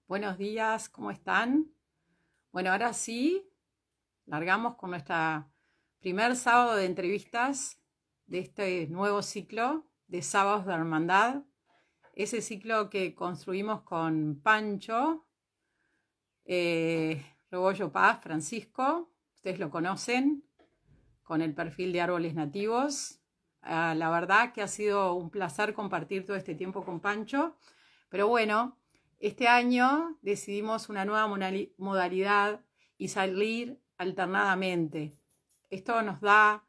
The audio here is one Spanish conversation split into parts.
Buenos días, ¿cómo están? Bueno, ahora sí, largamos con nuestra primer sábado de entrevistas de este nuevo ciclo de Sábados de Hermandad. Ese ciclo que construimos con Pancho, Rebollo Paz, Francisco, ustedes lo conocen, con el perfil de Árboles Nativos. La verdad que ha sido un placer compartir todo este tiempo con Pancho, pero bueno, este año decidimos una nueva modalidad y salir alternadamente. Esto nos da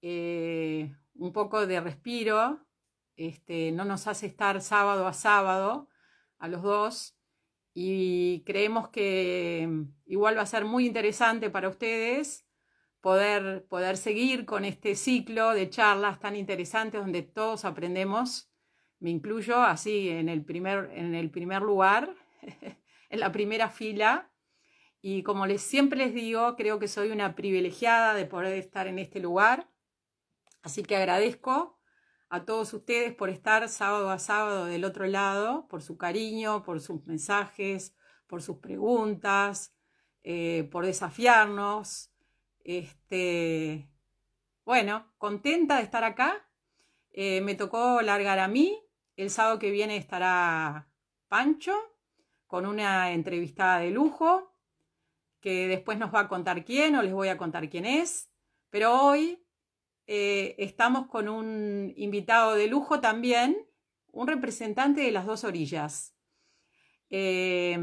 un poco de respiro, no nos hace estar sábado a sábado a los dos y creemos que igual va a ser muy interesante para ustedes poder seguir con este ciclo de charlas tan interesantes donde todos aprendemos. Me incluyo así en el primer lugar, en la primera fila. Y como siempre les digo, creo que soy una privilegiada de poder estar en este lugar. Así que agradezco a todos ustedes por estar sábado a sábado del otro lado, por su cariño, por sus mensajes, por sus preguntas, por desafiarnos. Este, bueno, contenta de estar acá. Me tocó largar a mí. El sábado que viene estará Pancho con una entrevistada de lujo que después nos va a contar quién o les voy a contar quién es. Pero hoy estamos con un invitado de lujo también, un representante de las dos orillas, eh,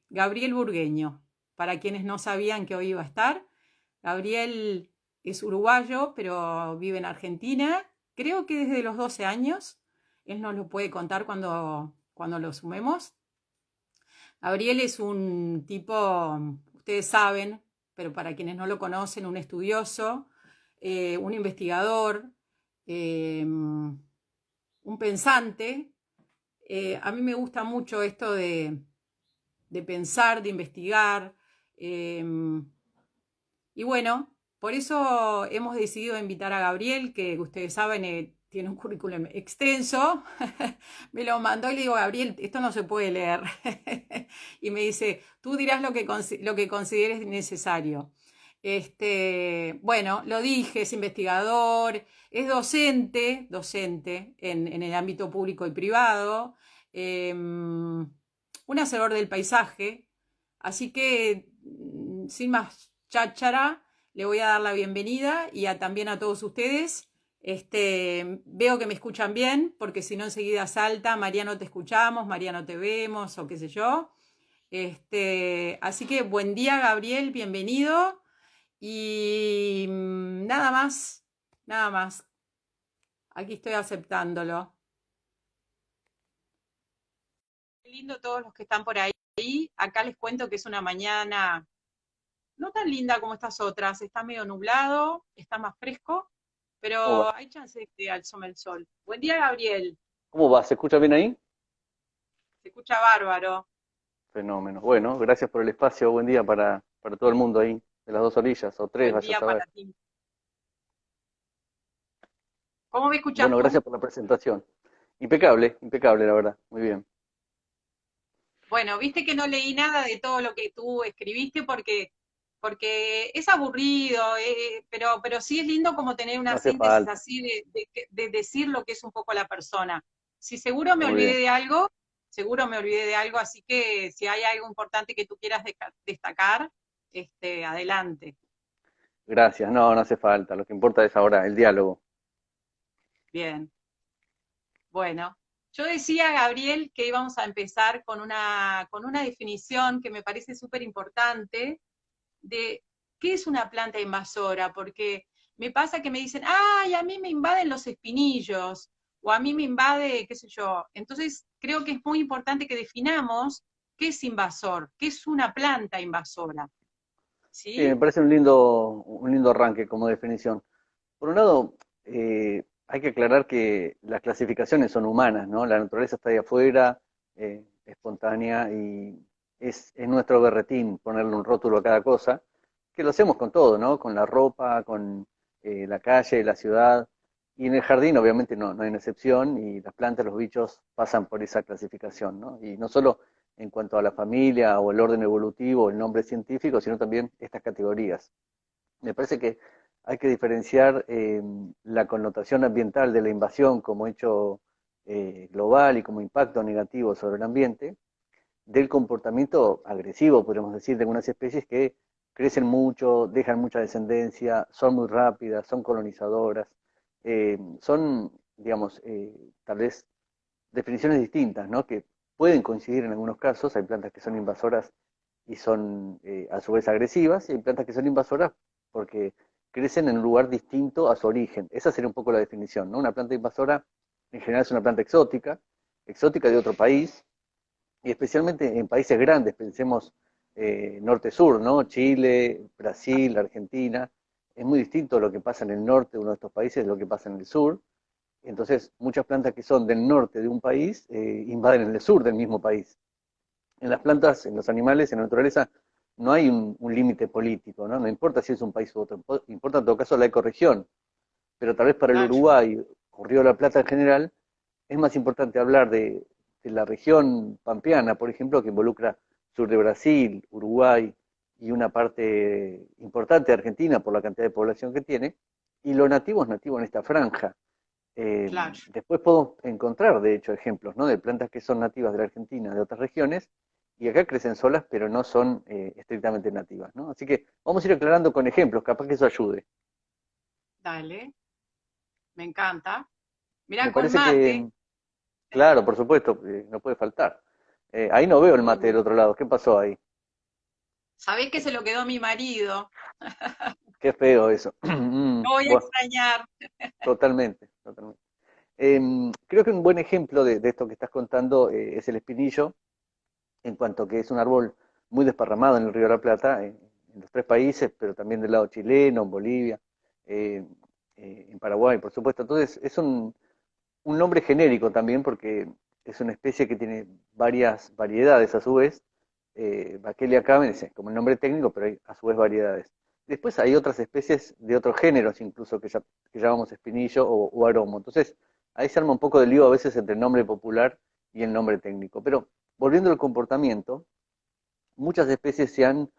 Gabriel Burgueño. Para quienes no sabían que hoy iba a estar, Gabriel es uruguayo, pero vive en Argentina, creo que desde los 12 años. Él nos lo puede contar cuando lo sumemos. Gabriel es un tipo, ustedes saben, pero para quienes no lo conocen, un estudioso, un investigador, un pensante. A mí me gusta mucho esto de pensar, de investigar. eh, y bueno, por eso hemos decidido invitar a Gabriel, que ustedes saben, tiene un currículum extenso. Me lo mandó y le digo, Gabriel, esto no se puede leer. Y me dice, tú dirás lo que consideres necesario. Bueno, lo dije, es investigador, es docente en el ámbito público y privado, un hacedor del paisaje. Así que, sin más cháchara, le voy a dar la bienvenida y también a todos ustedes. Veo que me escuchan bien, porque si no enseguida salta, María no te escuchamos, María no te vemos, o qué sé yo. Así que buen día, Gabriel, bienvenido. Y nada más, nada más. Aquí estoy aceptándolo. Qué lindo todos los que están por ahí. Acá les cuento que es una mañana no tan linda como estas otras. Está medio nublado, está más fresco, ¿Cómo va? pero hay chance de que asome el sol. Buen día, Gabriel. ¿Cómo va? ¿Se escucha bien ahí? Se escucha bárbaro. Fenómeno. Bueno, gracias por el espacio. Buen día para todo el mundo ahí, de las dos orillas, o tres, Buen vaya a día saber. para ti. ¿Cómo me escuchas Bueno, tú? gracias por la presentación. Impecable, impecable, la verdad. Muy bien. Bueno, viste que no leí nada de todo lo que tú escribiste porque es aburrido, pero sí es lindo como tener No una hace síntesis falta. así de decir lo que es un poco la persona. Si seguro me Muy olvidé bien. de algo, seguro me olvidé de algo, así que si hay algo importante que tú quieras destacar, adelante. Gracias. No, no hace falta. Lo que importa es ahora el diálogo. Bien. Bueno, yo decía, Gabriel, que íbamos a empezar con una definición que me parece súper importante de qué es una planta invasora, porque me pasa que me dicen, ay, a mí me invaden los espinillos, o a mí me invade, qué sé yo. Entonces, creo que es muy importante que definamos qué es invasor, qué es una planta invasora, Sí, me ¿sí? parece un lindo arranque como definición. Por un lado, hay que aclarar que las clasificaciones son humanas, ¿no? La naturaleza está ahí afuera, espontánea, y es nuestro berretín ponerle un rótulo a cada cosa, que lo hacemos con todo, ¿no? Con la ropa, con la calle, la ciudad, y en el jardín obviamente no hay una excepción, y las plantas, los bichos pasan por esa clasificación, ¿no? Y no solo en cuanto a la familia o el orden evolutivo, el nombre científico, sino también estas categorías. Me parece que hay que diferenciar la connotación ambiental de la invasión como hecho global y como impacto negativo sobre el ambiente, del comportamiento agresivo, podríamos decir, de algunas especies que crecen mucho, dejan mucha descendencia, son muy rápidas, son colonizadoras, son, digamos, tal vez definiciones distintas, ¿no? Que pueden coincidir en algunos casos. Hay plantas que son invasoras y son a su vez agresivas, y hay plantas que son invasoras porque crecen en un lugar distinto a su origen. Esa sería un poco la definición, ¿no? Una planta invasora en general es una planta exótica, exótica de otro país, y especialmente en países grandes, pensemos norte-sur, ¿no? Chile, Brasil, Argentina. Es muy distinto lo que pasa en el norte de uno de estos países de lo que pasa en el sur. Entonces, muchas plantas que son del norte de un país invaden el sur del mismo país. En las plantas, en los animales, en la naturaleza, no hay un límite político, ¿no? No importa si es un país u otro, importa en todo caso la ecorregión. Pero tal vez para el Claro, Uruguay o Río de la Plata en general, es más importante hablar de la región pampeana, por ejemplo, que involucra sur de Brasil, Uruguay y una parte importante de Argentina por la cantidad de población que tiene, y lo nativo es nativo en esta franja. claro. Después podemos encontrar, de hecho, ejemplos, ¿no? De plantas que son nativas de la Argentina, de otras regiones, y acá crecen solas, pero no son estrictamente nativas, ¿no? Así que vamos a ir aclarando con ejemplos, capaz que eso ayude. Dale, me encanta. Mira, Me con parece mate. que, claro, por supuesto, no puede faltar. Ahí no veo el mate del Mm, otro lado. ¿Qué pasó ahí? ¿sabés que se lo quedó mi marido? Qué feo eso. Lo voy a Bueno, extrañar. totalmente, totalmente. Creo que un buen ejemplo de esto que estás contando es el espinillo, en cuanto que es un árbol muy desparramado en el Río de la Plata, en los tres países, pero también del lado chileno, en Bolivia, eh, en Paraguay, por supuesto. Entonces, es un nombre genérico también porque es una especie que tiene varias variedades a su vez. Vachellia camenis es como el nombre técnico, pero hay a su vez variedades. Después hay otras especies de otros géneros incluso que llamamos espinillo o aromo. Entonces ahí se arma un poco de lío a veces entre el nombre popular y el nombre técnico. Pero volviendo al comportamiento, muchas especies se han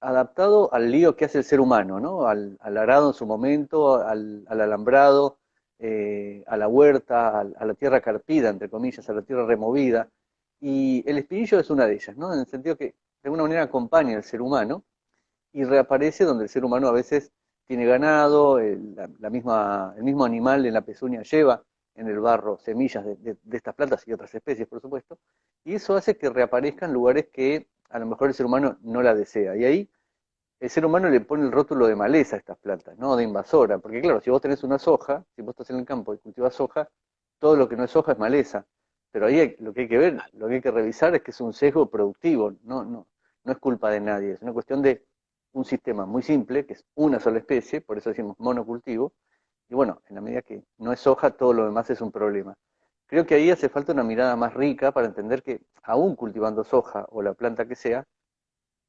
adaptado al lío que hace el ser humano, ¿no? Al arado en su momento, al alambrado, a la huerta, a la tierra carpida, entre comillas, a la tierra removida. Y el espinillo es una de ellas, ¿no? En el sentido que de alguna manera acompaña al ser humano y reaparece donde el ser humano a veces tiene ganado, el mismo animal en la pezuña lleva en el barro semillas de estas plantas y otras especies, por supuesto, y eso hace que reaparezcan lugares que a lo mejor el ser humano no la desea. Y ahí el ser humano le pone el rótulo de maleza a estas plantas, no de invasora, porque claro, si vos tenés una soja, si vos estás en el campo y cultivas soja, todo lo que no es soja es maleza. Pero ahí lo que hay que ver, lo que hay que revisar es que es un sesgo productivo, no es culpa de nadie, es una cuestión de un sistema muy simple, que es una sola especie, por eso decimos monocultivo, y bueno, en la medida que no es soja, todo lo demás es un problema. Creo que ahí hace falta una mirada más rica para entender que aún cultivando soja o la planta que sea,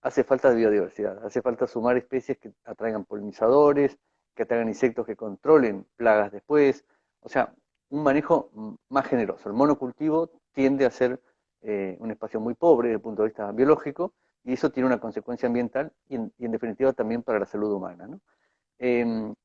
hace falta biodiversidad, hace falta sumar especies que atraigan polinizadores, que atraigan insectos que controlen plagas después, o sea, un manejo más generoso. El monocultivo tiende a ser un espacio muy pobre desde el punto de vista biológico y eso tiene una consecuencia ambiental y en definitiva también para la salud humana, ¿no?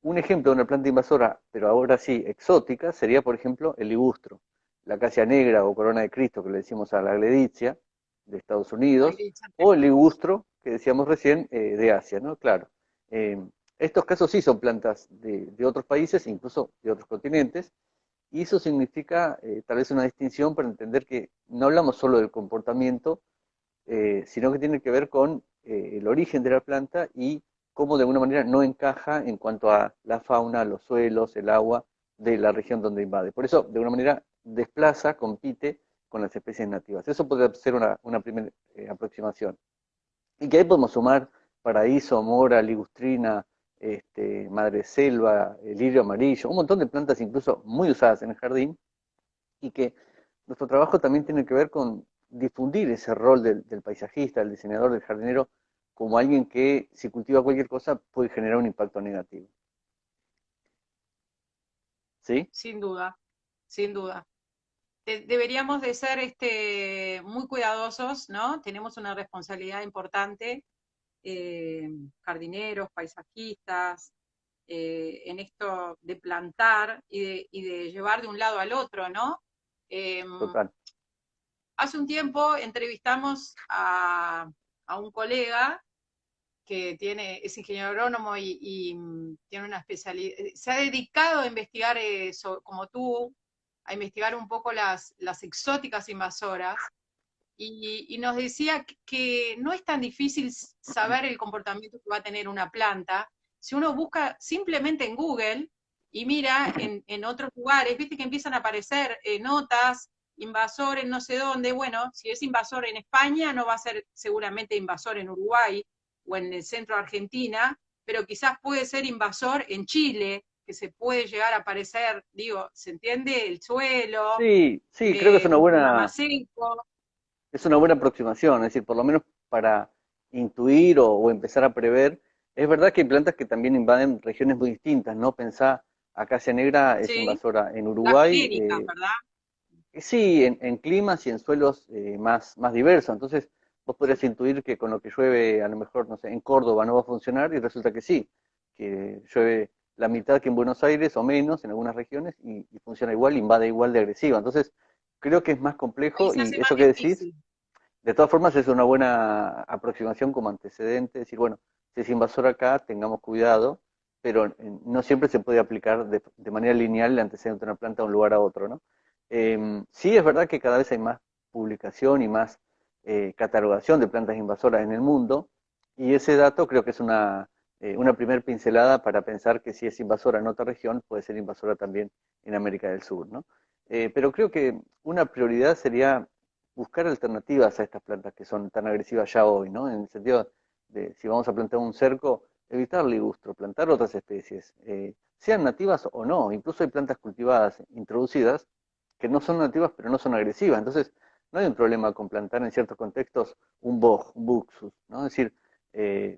Un ejemplo de una planta invasora, pero ahora sí exótica, sería por ejemplo el ligustro, la acacia negra o corona de Cristo que le decimos a la gledicia de Estados Unidos, o el ligustro que decíamos recién de Asia, ¿no? Claro. Eh, Estos casos sí son plantas de otros países, incluso de otros continentes, y eso significa tal vez una distinción para entender que no hablamos solo del comportamiento, sino que tiene que ver con el origen de la planta y cómo de alguna manera no encaja en cuanto a la fauna, los suelos, el agua de la región donde invade. Por eso, de alguna manera, desplaza, compite con las especies nativas. Eso puede ser una primera aproximación. Y que ahí podemos sumar paraíso, mora, ligustrina, madreselva, el lirio amarillo, un montón de plantas incluso muy usadas en el jardín, y que nuestro trabajo también tiene que ver con difundir ese rol del paisajista, del diseñador, del jardinero, como alguien que si cultiva cualquier cosa puede generar un impacto negativo. ¿Sí? Sin duda, sin duda. Deberíamos de ser muy cuidadosos, ¿no? Tenemos una responsabilidad importante, jardineros, paisajistas, en esto de plantar y de llevar de un lado al otro, ¿no? Total. Hace un tiempo entrevistamos a un colega que es ingeniero agrónomo y tiene una especialidad, se ha dedicado a investigar, como tú, a investigar un poco las exóticas invasoras, y nos decía que no es tan difícil saber el comportamiento que va a tener una planta si uno busca simplemente en Google y mira en otros lugares, viste que empiezan a aparecer notas, invasor en no sé dónde. Bueno, si es invasor en España, no va a ser seguramente invasor en Uruguay o en el centro de Argentina, pero quizás puede ser invasor en Chile, que se puede llegar a aparecer, digo, ¿se entiende? El suelo, Sí, sí, creo que un clima más seco. es una buena aproximación, es decir, por lo menos para intuir o empezar a prever. Es verdad que hay plantas que también invaden regiones muy distintas, ¿no? Pensá, acacia negra es Sí, invasora en las Uruguay, génicas, ¿verdad? sí, en climas y en suelos más diversos. Entonces, vos podrías intuir que con lo que llueve, a lo mejor, no sé, en Córdoba no va a funcionar y resulta que sí, que llueve la mitad que en Buenos Aires o menos en algunas regiones y funciona igual, invade igual de agresiva. Entonces, creo que es más Ahí complejo se y hace más eso que decís, difícil. de todas formas es una buena aproximación como antecedente, decir, bueno, si es invasor acá, tengamos cuidado, pero no siempre se puede aplicar de manera lineal el antecedente de una planta de un lugar a otro, ¿no? Sí es verdad que cada vez hay más publicación y más catalogación de plantas invasoras en el mundo, y ese dato creo que es una primer pincelada para pensar que si es invasora en otra región, puede ser invasora también en América del Sur, ¿no? Pero creo que una prioridad sería buscar alternativas a estas plantas que son tan agresivas ya hoy, ¿no? En el sentido de si vamos a plantar un cerco, evitar ligustro, plantar otras especies, sean nativas o no. Incluso hay plantas cultivadas, introducidas, que no son nativas pero no son agresivas. Entonces, no hay un problema con plantar en ciertos contextos un boj, un buxus, ¿no? Es decir,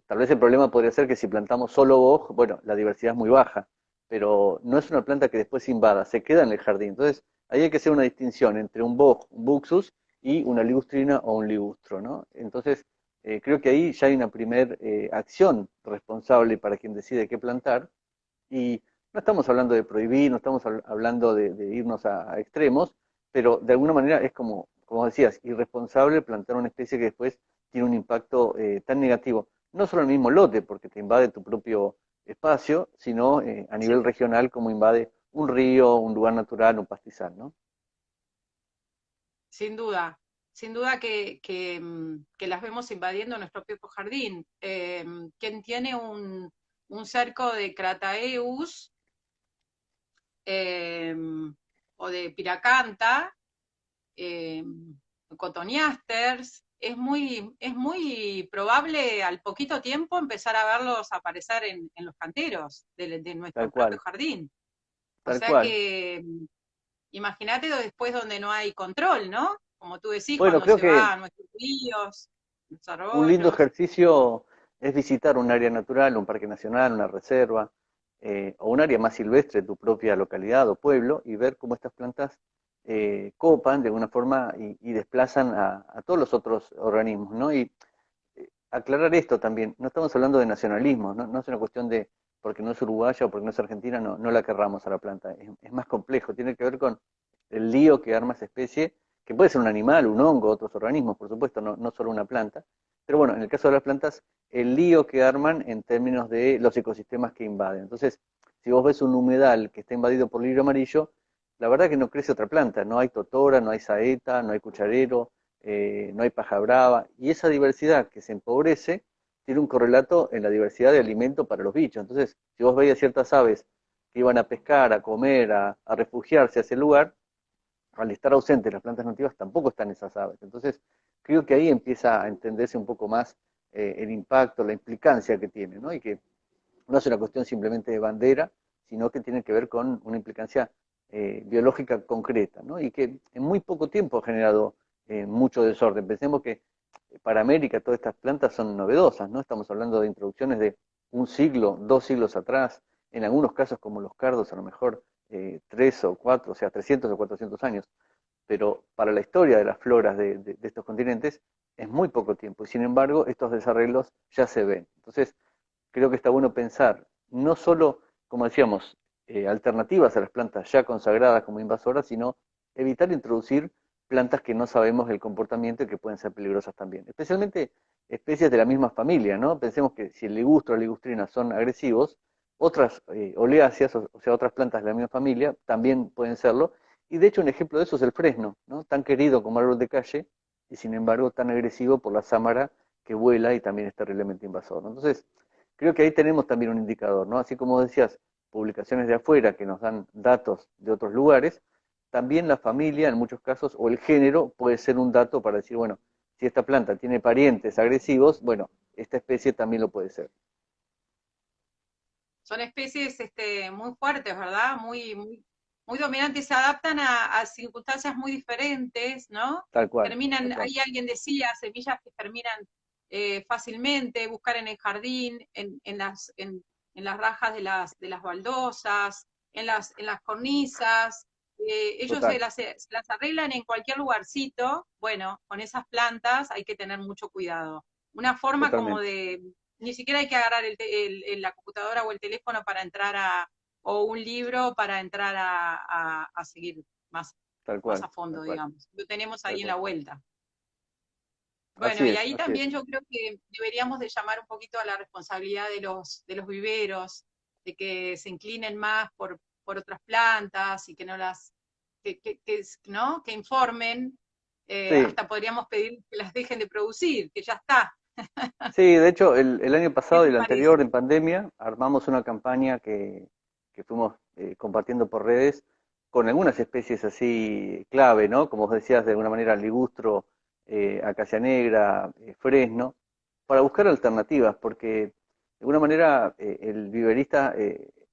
tal vez el problema podría ser que si plantamos solo boj, bueno, la diversidad es muy baja, pero no es una planta que después invada, se queda en el jardín. Entonces, ahí hay que hacer una distinción entre un boj, un buxus, y una ligustrina o un ligustro, ¿no? Entonces, creo que ahí ya hay una primer acción responsable para quien decide qué plantar, y no estamos hablando de prohibir, no estamos hablando de irnos a extremos, pero de alguna manera es como decías, irresponsable plantar una especie que después tiene un impacto tan negativo, no solo en el mismo lote, porque te invade tu propio espacio, sino a Sí, nivel regional como invade un río, un lugar natural, un pastizal, ¿no? sin duda. Sin duda que las vemos invadiendo nuestro propio jardín. Quien tiene un cerco de Crataeus eh, o de Piracanta, eh, cotoniasters, es muy probable al poquito tiempo empezar a verlos aparecer en los canteros de Tal nuestro propio cual, jardín. O tal sea cual. que imagínate después donde no hay control, ¿no? Como tú decís, Bueno, cuando creo se que va a nuestros ríos, los un lindo arroyos. ejercicio es visitar un área natural, un parque nacional, una reserva, o un área más silvestre, tu propia localidad o pueblo, y ver cómo estas plantas copan de alguna forma y desplazan a todos los otros organismos, ¿no? Y aclarar esto también, no estamos hablando de nacionalismo, no, no es una cuestión de porque no es uruguaya o porque no es argentina, no, no la querramos a la planta, es más complejo, tiene que ver con el lío que arma esa especie, que puede ser un animal, un hongo, otros organismos, por supuesto, no, no solo una planta, pero bueno, en el caso de las plantas, el lío que arman en términos de los ecosistemas que invaden. Entonces, si vos ves un humedal que está invadido por lirio amarillo, la verdad que no crece otra planta, no hay totora, no hay saeta, no hay cucharero, no hay paja brava, y esa diversidad que se empobrece tiene un correlato en la diversidad de alimento para los bichos. Entonces, si vos veías ciertas aves que iban a pescar, a comer, a refugiarse a ese lugar, al estar ausentes las plantas nativas tampoco están esas aves. Entonces, creo que ahí empieza a entenderse un poco más el impacto, la implicancia que tiene, ¿no? Y que no es una cuestión simplemente de bandera, sino que tiene que ver con una implicancia biológica concreta, ¿no? Y que en muy poco tiempo ha generado mucho desorden. Pensemos que para América todas estas plantas son novedosas, ¿no? Estamos hablando de introducciones de un siglo, 2 siglos atrás, en algunos casos como los cardos a lo mejor 3 o 4, o sea, 300 o 400 años. pero para la historia de las floras de estos continentes es muy poco tiempo, y sin embargo estos desarreglos ya se ven. Entonces, creo que está bueno pensar no solo, como decíamos, alternativas a las plantas ya consagradas como invasoras, sino evitar introducir plantas que no sabemos el comportamiento y que pueden ser peligrosas también. Especialmente especies de la misma familia, ¿no? Pensemos que si el ligustro o la ligustrina son agresivos, otras oleáceas, o sea, otras plantas de la misma familia, también pueden serlo. Y de hecho un ejemplo de eso es el fresno, ¿no? Tan querido como árbol de calle, y sin embargo tan agresivo por la sámara que vuela y también es terriblemente invasor, ¿no? Entonces, creo que ahí tenemos también un indicador, ¿no? Así como decías, publicaciones de afuera que nos dan datos de otros lugares, también la familia en muchos casos o el género puede ser un dato para decir, bueno, si esta planta tiene parientes agresivos, bueno, esta especie también lo puede ser. Son especies muy fuertes, ¿verdad? Muy dominantes, se adaptan a circunstancias muy diferentes, ¿no? Tal cual, tal Terminan, cual. ahí alguien decía, semillas que germinan fácilmente, buscar en el jardín, en las rajas de las baldosas, en las cornisas. Ellos Total, se las arreglan en cualquier lugarcito. Bueno, con esas plantas hay que tener mucho cuidado. Una forma como totalmente, de ni siquiera hay que agarrar la computadora o el teléfono para entrar o un libro para entrar a seguir tal más cual, a fondo, tal cual, digamos. Lo tenemos tal ahí en la cual. vuelta. Bueno, Así y es, ahí así es. también yo creo que deberíamos de llamar un poquito a la responsabilidad de los viveros, de que se inclinen más por otras plantas y que no las, ¿no? Que informen, Sí, hasta podríamos pedir que las dejen de producir, que ya está. sí, de hecho, el año ¿Qué pasado y te el anterior, parece? en pandemia, armamos una campaña que fuimos compartiendo por redes con algunas especies así clave, ¿no? Como vos decías, de alguna manera, ligustro, acacia negra, fresno, para buscar alternativas, porque de alguna manera el viverista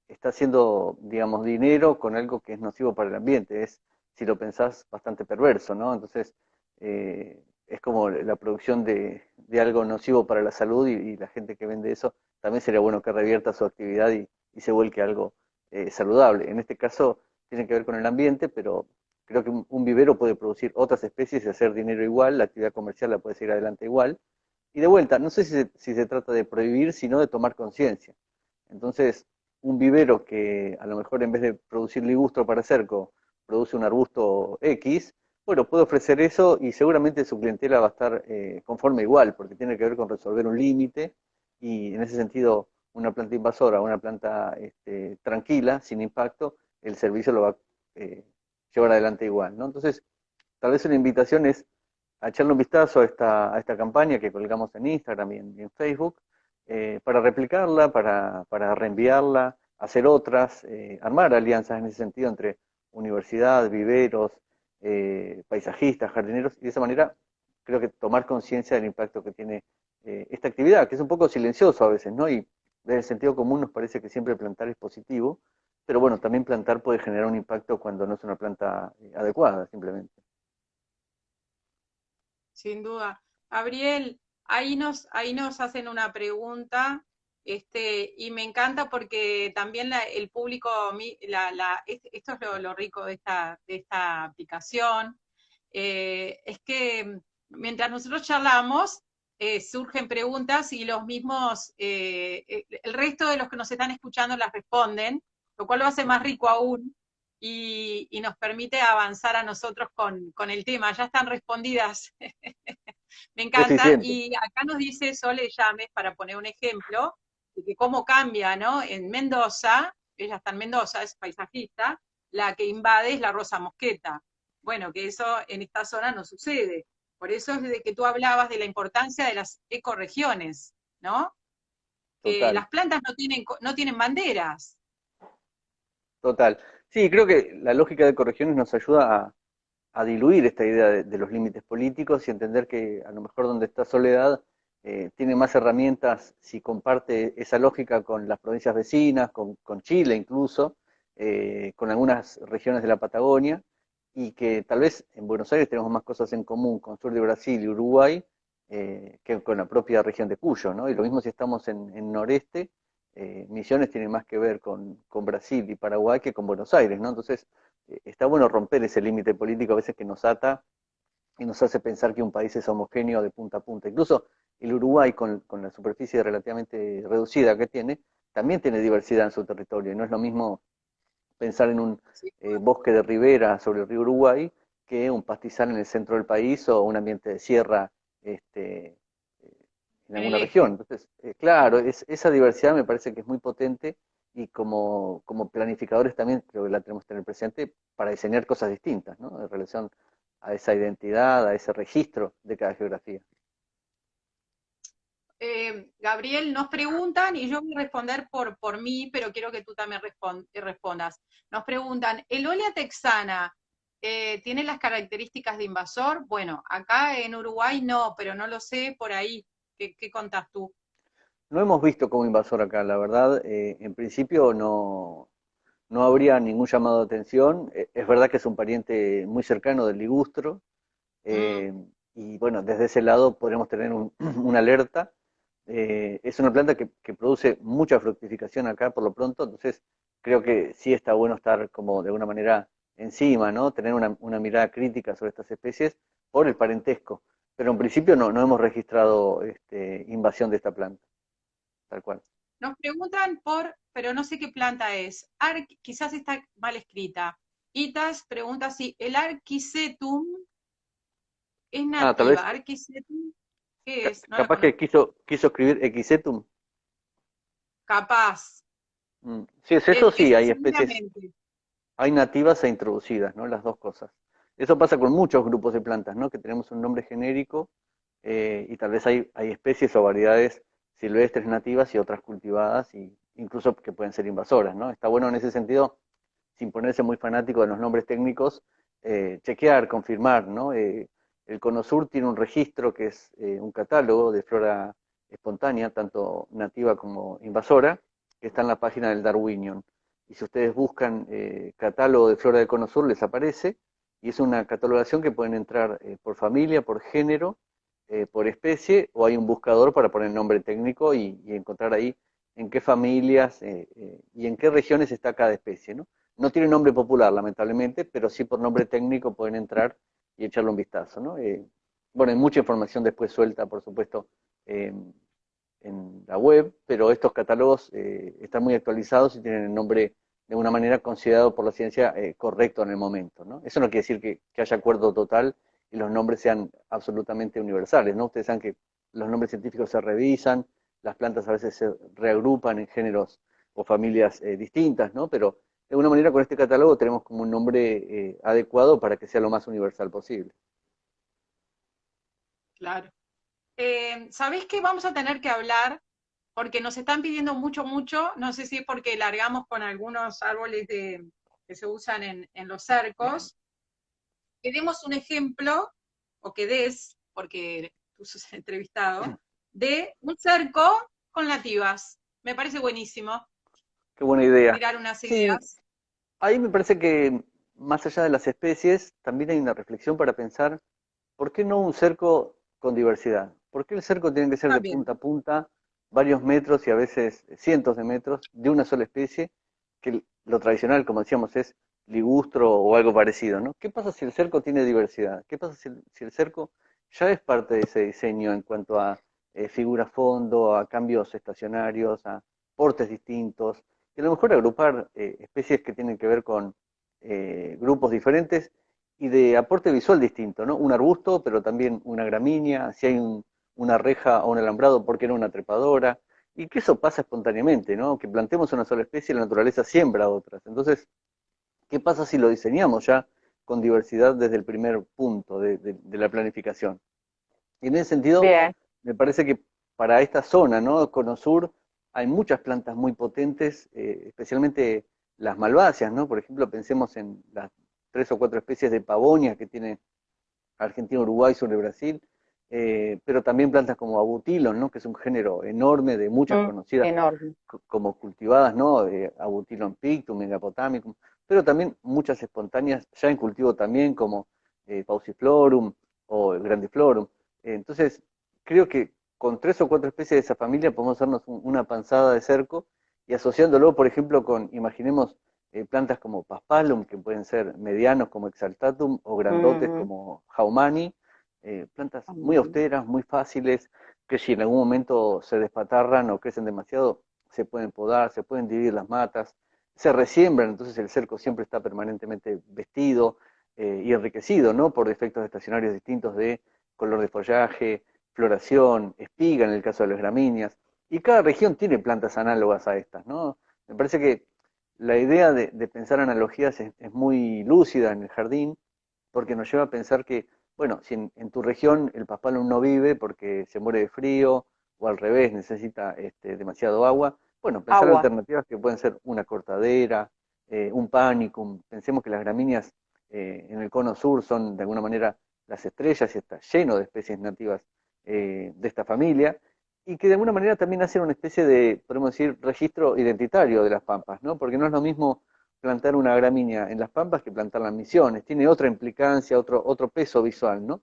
está haciendo, digamos, dinero con algo que es nocivo para el ambiente. Es, si lo pensás, bastante perverso, ¿no? Entonces, es como la producción de algo nocivo para la salud y la gente que vende eso, también sería bueno que revierta su actividad y se vuelque a algo saludable. En este caso tiene que ver con el ambiente, pero creo que un vivero puede producir otras especies y hacer dinero igual, la actividad comercial la puede seguir adelante igual. Y de vuelta, no sé si se trata de prohibir, sino de tomar conciencia. Entonces, un vivero que a lo mejor en vez de producir ligustro para cerco, produce un arbusto X, bueno, puede ofrecer eso y seguramente su clientela va a estar conforme igual, porque tiene que ver con resolver un límite y en ese sentido una planta invasora, una planta tranquila, sin impacto, el servicio lo va a llevar adelante igual, ¿no? Entonces, tal vez una invitación es a echarle un vistazo a esta campaña que colgamos en Instagram y en Facebook, para replicarla, para reenviarla, hacer otras, armar alianzas en ese sentido entre universidad, viveros, paisajistas, jardineros, y de esa manera creo que tomar conciencia del impacto que tiene esta actividad, que es un poco silencioso a veces, ¿no? Y desde el sentido común nos parece que siempre plantar es positivo, pero bueno, también plantar puede generar un impacto cuando no es una planta adecuada, simplemente. Sin duda. Gabriel, ahí nos hacen una pregunta, y me encanta porque también el público, esto es lo rico de esta aplicación, es que mientras nosotros charlamos, surgen preguntas y los mismos, el resto de los que nos están escuchando las responden, lo cual lo hace más rico aún y nos permite avanzar a nosotros con el tema. Ya están respondidas. Me Qué encanta. eficiente. Y acá nos dice Sole Llames, para poner un ejemplo, de que cómo cambia, ¿no? En Mendoza, ella está en Mendoza, es paisajista, la que invade es la rosa mosqueta. Bueno, que eso en esta zona no sucede. Por eso es de que tú hablabas de la importancia de las ecorregiones, ¿no? Que Total, las plantas no tienen banderas. total. Sí, creo que la lógica de corregiones nos ayuda a diluir esta idea de los límites políticos y entender que a lo mejor donde está Soledad tiene más herramientas si comparte esa lógica con las provincias vecinas, con Chile incluso, con algunas regiones de la Patagonia, y que tal vez en Buenos Aires tenemos más cosas en común con sur de Brasil y Uruguay que con la propia región de Cuyo, ¿no? Y lo mismo si estamos en noreste, Misiones tiene más que ver con Brasil y Paraguay que con Buenos Aires, ¿no? Entonces, está bueno romper ese límite político a veces que nos ata y nos hace pensar que un país es homogéneo de punta a punta. Incluso el Uruguay, con la superficie relativamente reducida que tiene, también tiene diversidad en su territorio. Y no es lo mismo pensar en un Sí. bosque de ribera sobre el río Uruguay que un pastizal en el centro del país o un ambiente de sierra en En el alguna región. eje. Entonces, claro, esa diversidad me parece que es muy potente y como planificadores también creo que la tenemos que tener presente para diseñar cosas distintas, ¿no? En relación a esa identidad, a ese registro de cada geografía. Gabriel, nos preguntan, y yo voy a responder por mí, pero quiero que tú también respondas. Nos preguntan, ¿el Olia texana tiene las características de invasor? Bueno, acá en Uruguay no, pero no lo sé por ahí. ¿Qué contás tú? No hemos visto como invasor acá, la verdad, en principio no habría ningún llamado de atención. Es verdad que es un pariente muy cercano del ligustro, Mm, eh, y bueno, desde ese lado podremos tener una alerta. Es una planta que produce mucha fructificación acá por lo pronto, entonces creo que sí está bueno estar como de alguna manera encima, ¿no? Tener una mirada crítica sobre estas especies por el parentesco. Pero en principio no hemos registrado invasión de esta planta, tal cual. Nos preguntan pero no sé qué planta es. Quizás está mal escrita. Itas pregunta si el Arquisetum es Tal vez, nativa. Arquisetum, ¿qué es? No la capaz que conozco. quiso escribir Equisetum. Capaz. Si es eso, sí, hay especies, Seguramente. hay nativas e introducidas, ¿no? Las dos cosas. Eso pasa con muchos grupos de plantas, ¿no? Que tenemos un nombre genérico y tal vez hay especies o variedades silvestres nativas y otras cultivadas, y incluso que pueden ser invasoras, ¿no? Está bueno en ese sentido, sin ponerse muy fanático de los nombres técnicos, chequear, confirmar, ¿no? El CONOSUR tiene un registro que es un catálogo de flora espontánea, tanto nativa como invasora, que está en la página del Darwinion. Y si ustedes buscan catálogo de flora del Cono Sur, les aparece, y es una catalogación que pueden entrar por familia, por género, por especie, o hay un buscador para poner el nombre técnico y encontrar ahí en qué familias y en qué regiones está cada especie, ¿no? No tiene nombre popular, lamentablemente, pero sí por nombre técnico pueden entrar y echarle un vistazo, ¿no? Bueno, hay mucha información después suelta, por supuesto, eh, en la web, pero estos catálogos están muy actualizados y tienen el nombre de una manera considerado por la ciencia correcto en el momento, ¿no? Eso no quiere decir que haya acuerdo total y los nombres sean absolutamente universales, ¿no? Ustedes saben que los nombres científicos se revisan, las plantas a veces se reagrupan en géneros o familias distintas, ¿no? Pero de alguna manera con este catálogo tenemos como un nombre adecuado para que sea lo más universal posible. Claro. ¿Sabés qué? Vamos a tener que hablar porque nos están pidiendo mucho, mucho. No sé si es porque largamos con algunos árboles que se usan en los cercos. Que demos un ejemplo, o que des, porque tú sos el entrevistado, de un cerco con nativas. Me parece buenísimo Qué buena idea. tirar unas Sí, ideas. ahí me parece que más allá de las especies, también hay una reflexión para pensar, ¿por qué no un cerco con diversidad? ¿Por qué el cerco tiene que ser de También. punta a punta, varios metros y a veces cientos de metros de una sola especie? Que lo tradicional, como decíamos, es ligustro o algo parecido, ¿no? ¿Qué pasa si el cerco tiene diversidad? ¿Qué pasa si el cerco ya es parte de ese diseño en cuanto a figura fondo, a cambios estacionarios, a portes distintos? Y a lo mejor agrupar especies que tienen que ver con grupos diferentes y de aporte visual distinto, ¿no? Un arbusto, pero también una gramínea, si hay una reja o un alambrado, ¿por qué no una trepadora? Y que eso pasa espontáneamente, ¿no? Que plantemos una sola especie y la naturaleza siembra otras. Entonces, ¿qué pasa si lo diseñamos ya con diversidad desde el primer punto de la planificación? Y en ese sentido, Bien, me parece que para esta zona, ¿no? Cono Sur, hay muchas plantas muy potentes, especialmente las malváceas, ¿no? Por ejemplo, pensemos en las 3 o 4 especies de pavonia que tiene Argentina, Uruguay sobre Brasil, pero también plantas como abutilon, ¿no? Que es un género enorme de muchas conocidas enorme. como cultivadas, ¿no? Abutilon pictum, Megapotamicum, pero también muchas espontáneas ya en cultivo también como Pauciflorum o Grandiflorum. Entonces, creo que con 3 o 4 especies de esa familia podemos hacernos una panzada de cerco y asociándolo, por ejemplo, con, imaginemos, plantas como Paspalum, que pueden ser medianos como Exaltatum, o grandotes Mm, como Jaumani, plantas muy austeras, muy fáciles, que si en algún momento se despatarran o crecen demasiado, se pueden podar, se pueden dividir las matas, se resiembran, entonces el cerco siempre está permanentemente vestido y enriquecido, ¿no? Por efectos estacionarios distintos de color de follaje, floración, espiga en el caso de las gramíneas, y cada región tiene plantas análogas a estas, ¿no? Me parece que la idea de pensar analogías es muy lúcida en el jardín, porque nos lleva a pensar que, bueno, si en tu región el paspalum no vive porque se muere de frío, o al revés, necesita demasiado agua, bueno, pensar agua. alternativas que pueden ser una cortadera, un panicum. Pensemos que las gramíneas en el cono sur son de alguna manera las estrellas y está lleno de especies nativas de esta familia, y que de alguna manera también hacen una especie de, podemos decir, registro identitario de las pampas, ¿no? Porque no es lo mismo plantar una gramínea en las pampas que plantarla en Misiones, tiene otra implicancia, otro peso visual, ¿no?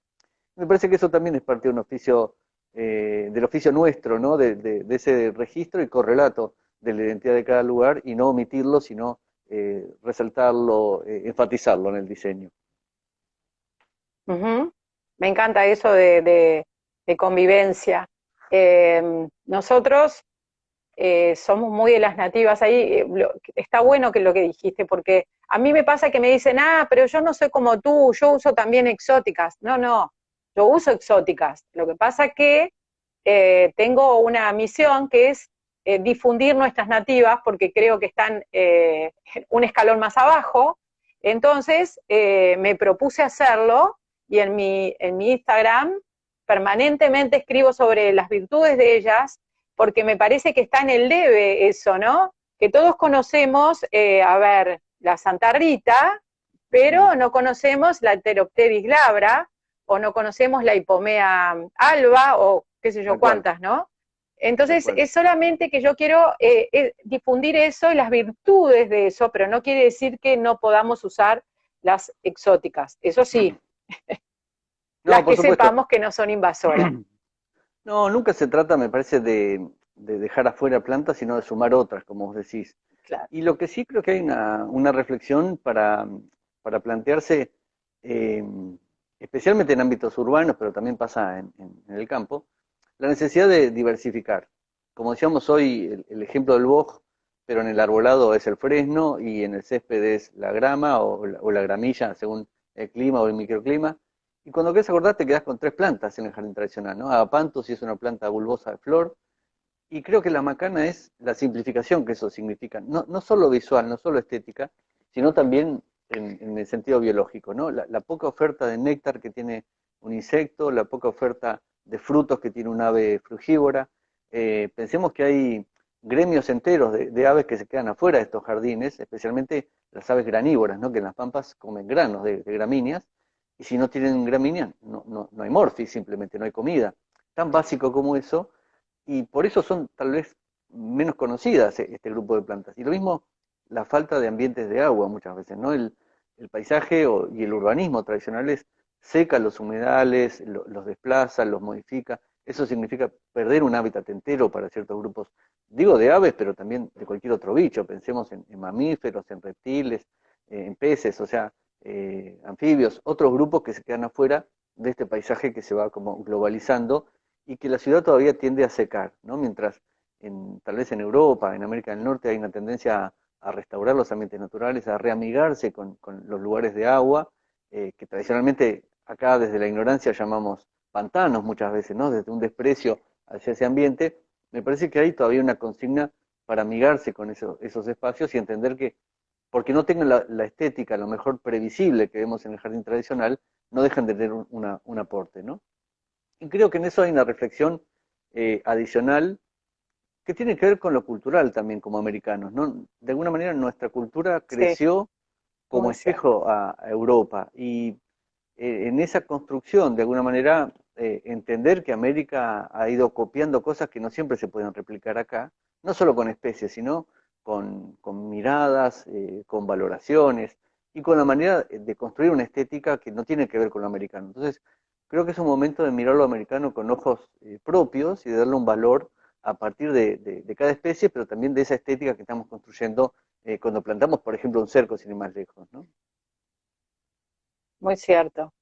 Me parece que eso también es parte de un oficio, del oficio nuestro, ¿no? De ese registro y correlato de la identidad de cada lugar y no omitirlo, sino resaltarlo, enfatizarlo en el diseño. Ujú. Me encanta eso de convivencia. Nosotros somos muy de las nativas. Ahí está bueno que lo que dijiste, porque a mí me pasa que me dicen, pero yo no soy como tú, yo uso también exóticas. No, no, yo uso exóticas. Lo que pasa que tengo una misión que es difundir nuestras nativas, porque creo que están un escalón más abajo. Entonces me propuse hacerlo y en mi Instagram permanentemente escribo sobre las virtudes de ellas, porque me parece que está en el debe eso, ¿no? Que todos conocemos, a ver, la Santa Rita, pero no conocemos la Pteropteris glabra, o no conocemos la Hipomea alba, o qué sé yo Tal cual, cuántas, ¿no? tal Entonces, cual. es solamente que yo quiero difundir eso y las virtudes de eso, pero no quiere decir que no podamos usar las exóticas. Eso sí, las No, por que supuesto. sepamos que no son invasoras. No, nunca se trata, me parece, de dejar afuera plantas, sino de sumar otras, como vos decís. Claro. Y lo que sí creo que hay una reflexión para plantearse, eh, especialmente en ámbitos urbanos, pero también pasa en el campo, la necesidad de diversificar. Como decíamos hoy, el ejemplo del boj, pero en el arbolado es el fresno y en el césped es la grama o la gramilla, según el clima o el microclima. Y cuando querés acordar, te quedás con tres plantas en el jardín tradicional, ¿no? Agapanthus, si es una planta bulbosa de flor, y creo que la macana es la simplificación que eso significa, no solo visual, no solo estética, sino también en el sentido biológico, ¿no? La poca oferta de néctar que tiene un insecto, la poca oferta de frutos que tiene un ave frugívora. Pensemos que hay gremios enteros de aves que se quedan afuera de estos jardines, especialmente las aves granívoras, ¿no? Que en las pampas comen granos de gramíneas, y si no tienen gramíneas, no hay morfis, simplemente no hay comida. Tan básico como eso, y por eso son tal vez menos conocidas este grupo de plantas. Y lo mismo la falta de ambientes de agua muchas veces, ¿no? El paisaje y el urbanismo tradicionales seca los humedales, los desplaza, los modifica. Eso significa perder un hábitat entero para ciertos grupos, digo de aves, pero también de cualquier otro bicho. Pensemos en mamíferos, en reptiles, en peces, o sea, anfibios, otros grupos que se quedan afuera de este paisaje que se va como globalizando y que la ciudad todavía tiende a secar, ¿no? Mientras tal vez en Europa, en América del Norte hay una tendencia a restaurar los ambientes naturales, a reamigarse con los lugares de agua, que tradicionalmente acá desde la ignorancia llamamos pantanos muchas veces, ¿no? Desde un desprecio hacia ese ambiente, me parece que hay todavía una consigna para amigarse con esos espacios y entender que, porque no tengan la estética, lo mejor previsible que vemos en el jardín tradicional, no dejan de tener un aporte, ¿no? Y creo que en eso hay una reflexión adicional que tiene que ver con lo cultural también como americanos, ¿no? De alguna manera nuestra cultura Sí, creció como muy cierto. espejo a Europa y en esa construcción, de alguna manera, entender que América ha ido copiando cosas que no siempre se pueden replicar acá, no solo con especies, sino con miradas, con valoraciones y con la manera de construir una estética que no tiene que ver con lo americano. Entonces, creo que es un momento de mirar lo americano con ojos propios y de darle un valor a partir de cada especie, pero también de esa estética que estamos construyendo cuando plantamos, por ejemplo, un cerco, sin ir más lejos, ¿no? Muy cierto.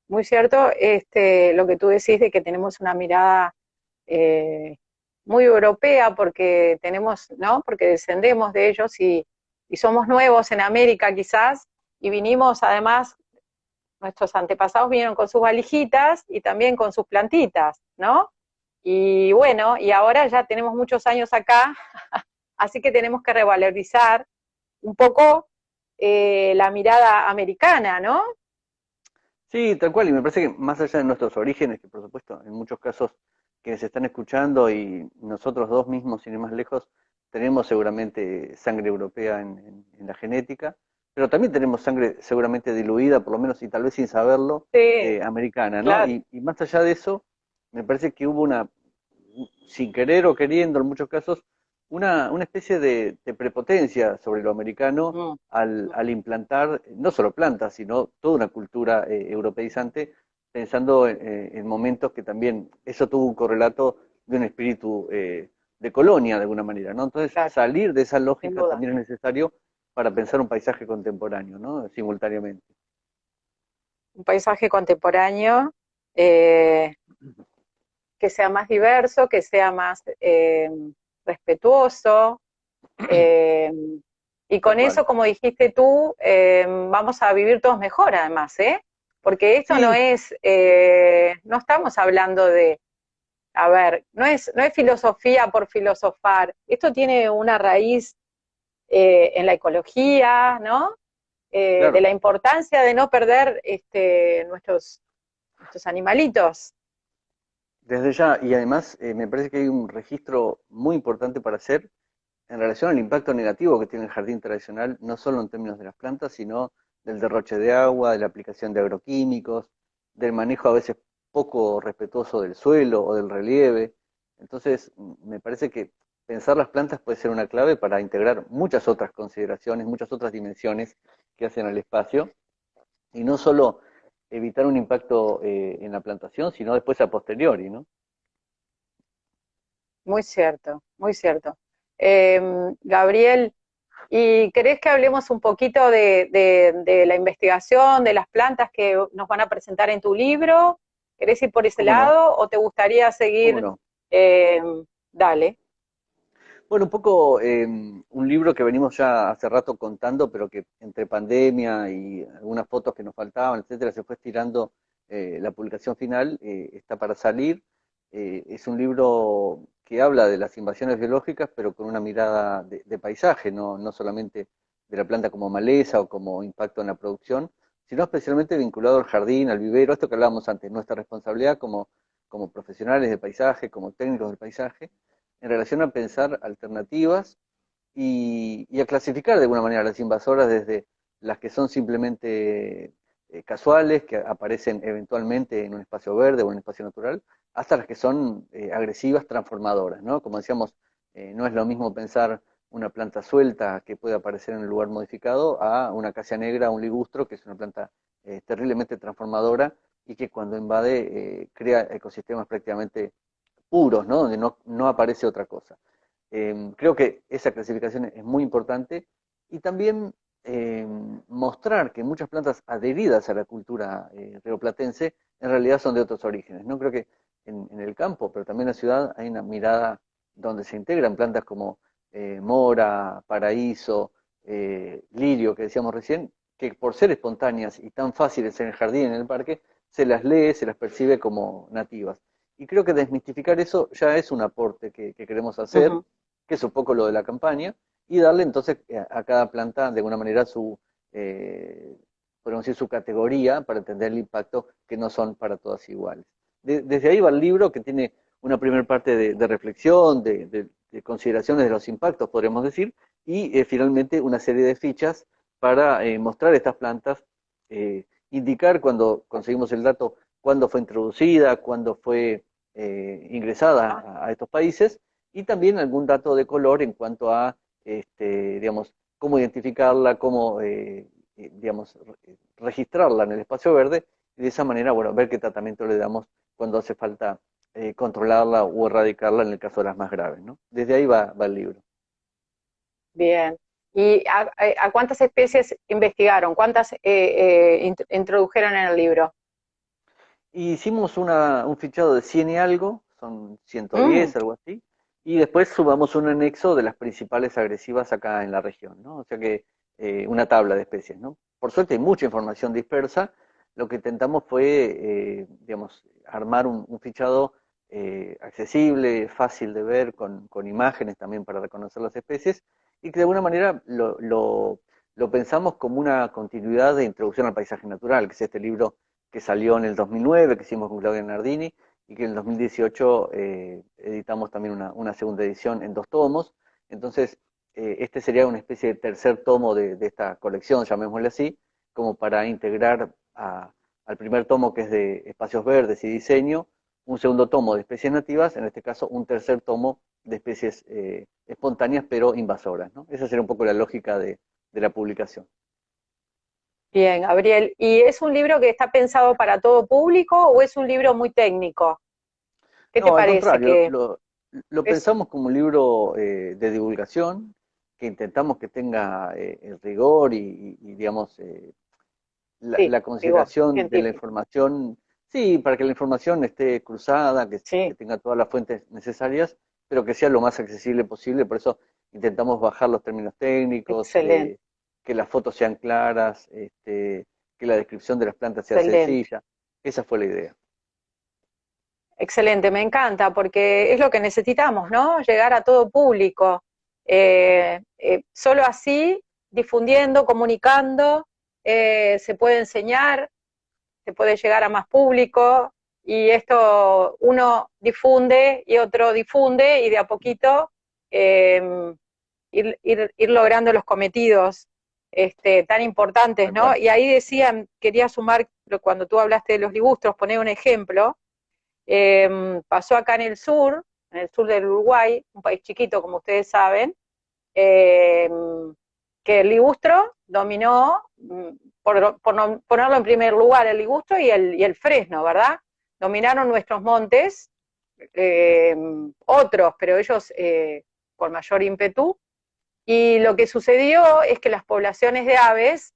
Muy cierto, lo que tú decís de que tenemos una mirada eh, muy europea porque tenemos, ¿no? Porque descendemos de ellos y somos nuevos en América quizás, y vinimos además, nuestros antepasados vinieron con sus valijitas y también con sus plantitas, ¿no? Y bueno, y ahora ya tenemos muchos años acá, así que tenemos que revalorizar un poco la mirada americana, ¿no? Sí, tal cual, y me parece que más allá de nuestros orígenes, que por supuesto en muchos casos quienes están escuchando y nosotros dos mismos, sin ir más lejos, tenemos seguramente sangre europea en la genética, pero también tenemos sangre seguramente diluida, por lo menos y tal vez sin saberlo, Sí, americana, ¿no? claro, Y más allá de eso, me parece que hubo una, sin querer o queriendo en muchos casos, una especie de prepotencia sobre lo americano mm, al implantar no solo plantas, sino toda una cultura europeizante, pensando en momentos que también eso tuvo un correlato de un espíritu de colonia de alguna manera, ¿no? Entonces, claro, salir de esa sin lógica duda. también es necesario para pensar un paisaje contemporáneo, ¿no? Simultáneamente. Un paisaje contemporáneo eh, que sea más diverso, que sea más respetuoso. eh, y Tal con cual. eso, como dijiste tú, vamos a vivir todos mejor además, ¿eh? Porque esto no Sí, es, no estamos hablando de, a ver, no es filosofía por filosofar, esto tiene una raíz en la ecología, ¿no? De claro. la importancia de no perder nuestros animalitos. Desde ya, y además me parece que hay un registro muy importante para hacer en relación al impacto negativo que tiene el jardín tradicional, no solo en términos de las plantas, sino del derroche de agua, de la aplicación de agroquímicos, del manejo a veces poco respetuoso del suelo o del relieve. Entonces, me parece que pensar las plantas puede ser una clave para integrar muchas otras consideraciones, muchas otras dimensiones que hacen al espacio, y no solo evitar un impacto en la plantación, sino después a posteriori, ¿no? Muy cierto, muy cierto. Gabriel, ¿y querés que hablemos un poquito de la investigación, de las plantas que nos van a presentar en tu libro? ¿Querés ir por ese ¿Cómo no? lado o te gustaría ¿Cómo seguir? no? eh, Dale. Bueno, un poco un libro que venimos ya hace rato contando, pero que entre pandemia y algunas fotos que nos faltaban, etcétera, se fue estirando la publicación final, está para salir. Es un libro que habla de las invasiones biológicas, pero con una mirada de paisaje, no solamente de la planta como maleza o como impacto en la producción, sino especialmente vinculado al jardín, al vivero, esto que hablábamos antes, nuestra responsabilidad como profesionales de paisaje, como técnicos del paisaje en relación a pensar alternativas y a clasificar de alguna manera las invasoras desde las que son simplemente casuales, que aparecen eventualmente en un espacio verde o en un espacio natural, hasta las que son agresivas, transformadoras, ¿no? Como decíamos, no es lo mismo pensar una planta suelta que puede aparecer en un lugar modificado a una acacia negra, un ligustro, que es una planta terriblemente transformadora y que cuando invade crea ecosistemas prácticamente puros, ¿no? Donde no aparece otra cosa. Creo que esa clasificación es muy importante y también mostrar que muchas plantas adheridas a la cultura rioplatense en realidad son de otros orígenes. No creo que en el campo, pero también en la ciudad hay una mirada donde se integran plantas como mora, paraíso, lirio, que decíamos recién, que por ser espontáneas y tan fáciles en el jardín, en el parque, se las lee, se las percibe como nativas. Y creo que desmistificar eso ya es un aporte que queremos hacer, Ujú. que es un poco lo de la campaña, y darle entonces a cada planta de alguna manera podemos decir, su categoría para entender el impacto que no son para todas iguales. Desde ahí va el libro que tiene una primera parte de reflexión, de consideraciones de los impactos, podríamos decir, y finalmente una serie de fichas para mostrar estas plantas, indicar cuando conseguimos el dato cuándo fue introducida, cuándo fue ingresada Ah, a estos países y también algún dato de color en cuanto a, digamos, cómo identificarla, cómo, digamos, registrarla en el espacio verde y de esa manera, bueno, ver qué tratamiento le damos cuando hace falta controlarla o erradicarla en el caso de las más graves, ¿no? Desde ahí va el libro. bien. ¿Y a cuántas especies investigaron? ¿Cuántas introdujeron en el libro? Y hicimos un fichado de 100 y algo, son Mm, 110, algo así, y después sumamos un anexo de las principales agresivas acá en la región, ¿no? O sea que una tabla de especies, ¿no? Por suerte hay mucha información dispersa, lo que intentamos fue, digamos, armar un fichado accesible, fácil de ver, con imágenes también para reconocer las especies, y que de alguna manera lo pensamos como una continuidad de Introducción al Paisaje Natural, que es este libro que salió en el 2009, que hicimos con Claudia Nardini, y que en el 2018 editamos también una segunda edición en 2 tomos. Entonces, este sería una especie de tercer tomo de esta colección, llamémosle así, como para integrar al primer tomo, que es de espacios verdes y diseño, un segundo tomo de especies nativas, en este caso un tercer tomo de especies espontáneas pero invasoras, ¿no? Esa sería un poco la lógica de la publicación. bien, Gabriel. ¿Y es un libro que está pensado para todo público o es un libro muy técnico? ¿Qué te No, al parece contrario, que lo es? pensamos como un libro de divulgación, que intentamos que tenga el rigor digamos, Sí, la digo, consideración de la científico. información, sí, para que la información esté cruzada, que Sí, tenga todas las fuentes necesarias, pero que sea lo más accesible posible. Por eso intentamos bajar los términos técnicos, excelente, que las fotos sean claras, que la descripción de las plantas sea excelente. sencilla. Esa fue la idea. Excelente, me encanta porque es lo que necesitamos, ¿no? Llegar a todo público. Solo así, difundiendo, comunicando, se puede enseñar, se puede llegar a más público y esto uno difunde y otro difunde y de a poquito eh, ir logrando los cometidos tan importantes, Tal ¿no? cual. Y ahí decían, quería sumar, cuando tú hablaste de los ligustros, poner un ejemplo. Pasó acá en el sur del Uruguay, un país chiquito, como ustedes saben, eh, que el ligustro dominó, ponerlo en primer lugar, el ligustro y el fresno, ¿verdad? Dominaron nuestros montes, eh, otros, pero ellos con mayor ímpetu. Y lo que sucedió es que las poblaciones de aves,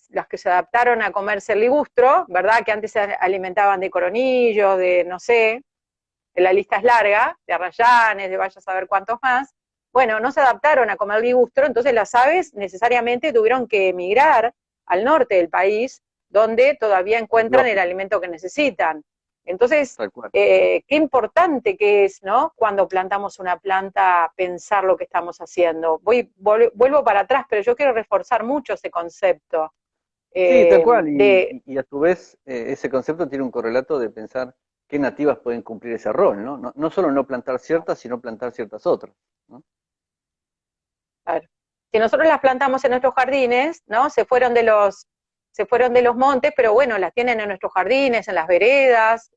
las que se adaptaron a comerse el ligustro, ¿verdad? Que antes se alimentaban de coronillos, de no sé, la lista es larga, de arrayanes, de vaya a saber cuántos más. Bueno, no se adaptaron a comer ligustro, entonces las aves necesariamente tuvieron que emigrar al norte del país, donde todavía Es encuentran el lógico, alimento que necesitan. Entonces, tal cual. qué importante que es, ¿no? Cuando plantamos una planta, pensar lo que estamos haciendo. Vuelvo para atrás, pero yo quiero reforzar mucho ese concepto Sí, tal cual. de Y a su vez, ese concepto tiene un correlato de pensar qué nativas pueden cumplir ese rol, ¿no? No, no solo no plantar ciertas, sino plantar ciertas otras, ¿no? Claro. Si nosotros las plantamos en nuestros jardines, ¿no? Se fueron de los montes, pero bueno, las tienen en nuestros jardines, en las veredas,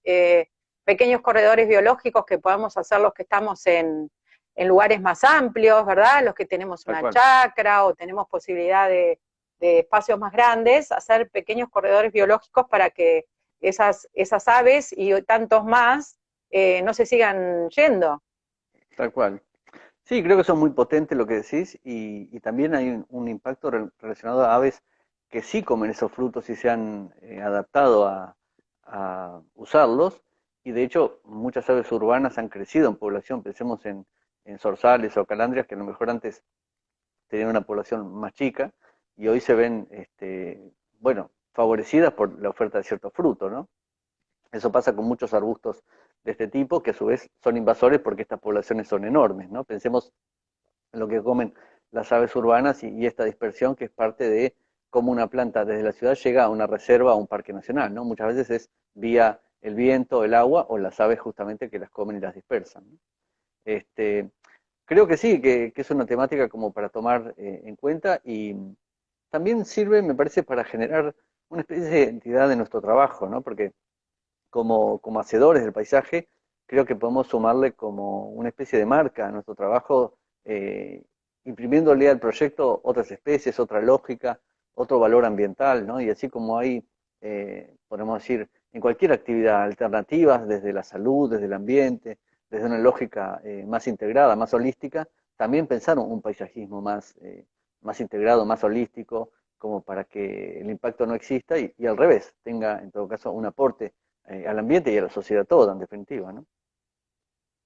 pequeños corredores biológicos que podemos hacer los que estamos en lugares más amplios, ¿verdad? Los que tenemos Tal una cual. chacra o tenemos posibilidad de espacios más grandes, hacer pequeños corredores biológicos para que esas aves y tantos más no se sigan yendo. Tal cual. Sí, creo que son muy potentes lo que decís y también hay un impacto relacionado a aves que sí comen esos frutos y se han adaptado a usarlos y de hecho muchas aves urbanas han crecido en población, pensemos en zorzales o calandrias que a lo mejor antes tenían una población más chica y hoy se ven, bueno, favorecidas por la oferta de ciertos frutos, ¿no? Eso pasa con muchos arbustos de este tipo que a su vez son invasores porque estas poblaciones son enormes, ¿no? Pensemos lo que comen las aves urbanas y esta dispersión que es parte de cómo una planta desde la ciudad llega a una reserva, a un parque nacional, ¿no? Muchas veces es vía el viento, el agua o las aves justamente que las comen y las dispersan, ¿no? Este, creo que sí, que es una temática como para tomar en cuenta y también sirve, me parece, para generar una especie de identidad de nuestro trabajo, ¿no? Porque como hacedores del paisaje, creo que podemos sumarle como una especie de marca a nuestro trabajo, imprimiéndole al proyecto otras especies, otra lógica, otro valor ambiental, ¿no? Y así como hay, podemos decir, en cualquier actividad alternativas, desde la salud, desde el ambiente, desde una lógica más integrada, más holística, también pensar un paisajismo más, más integrado, más holístico, como para que el impacto no exista y al revés, tenga en todo caso un aporte al ambiente y a la sociedad toda, en definitiva, ¿no?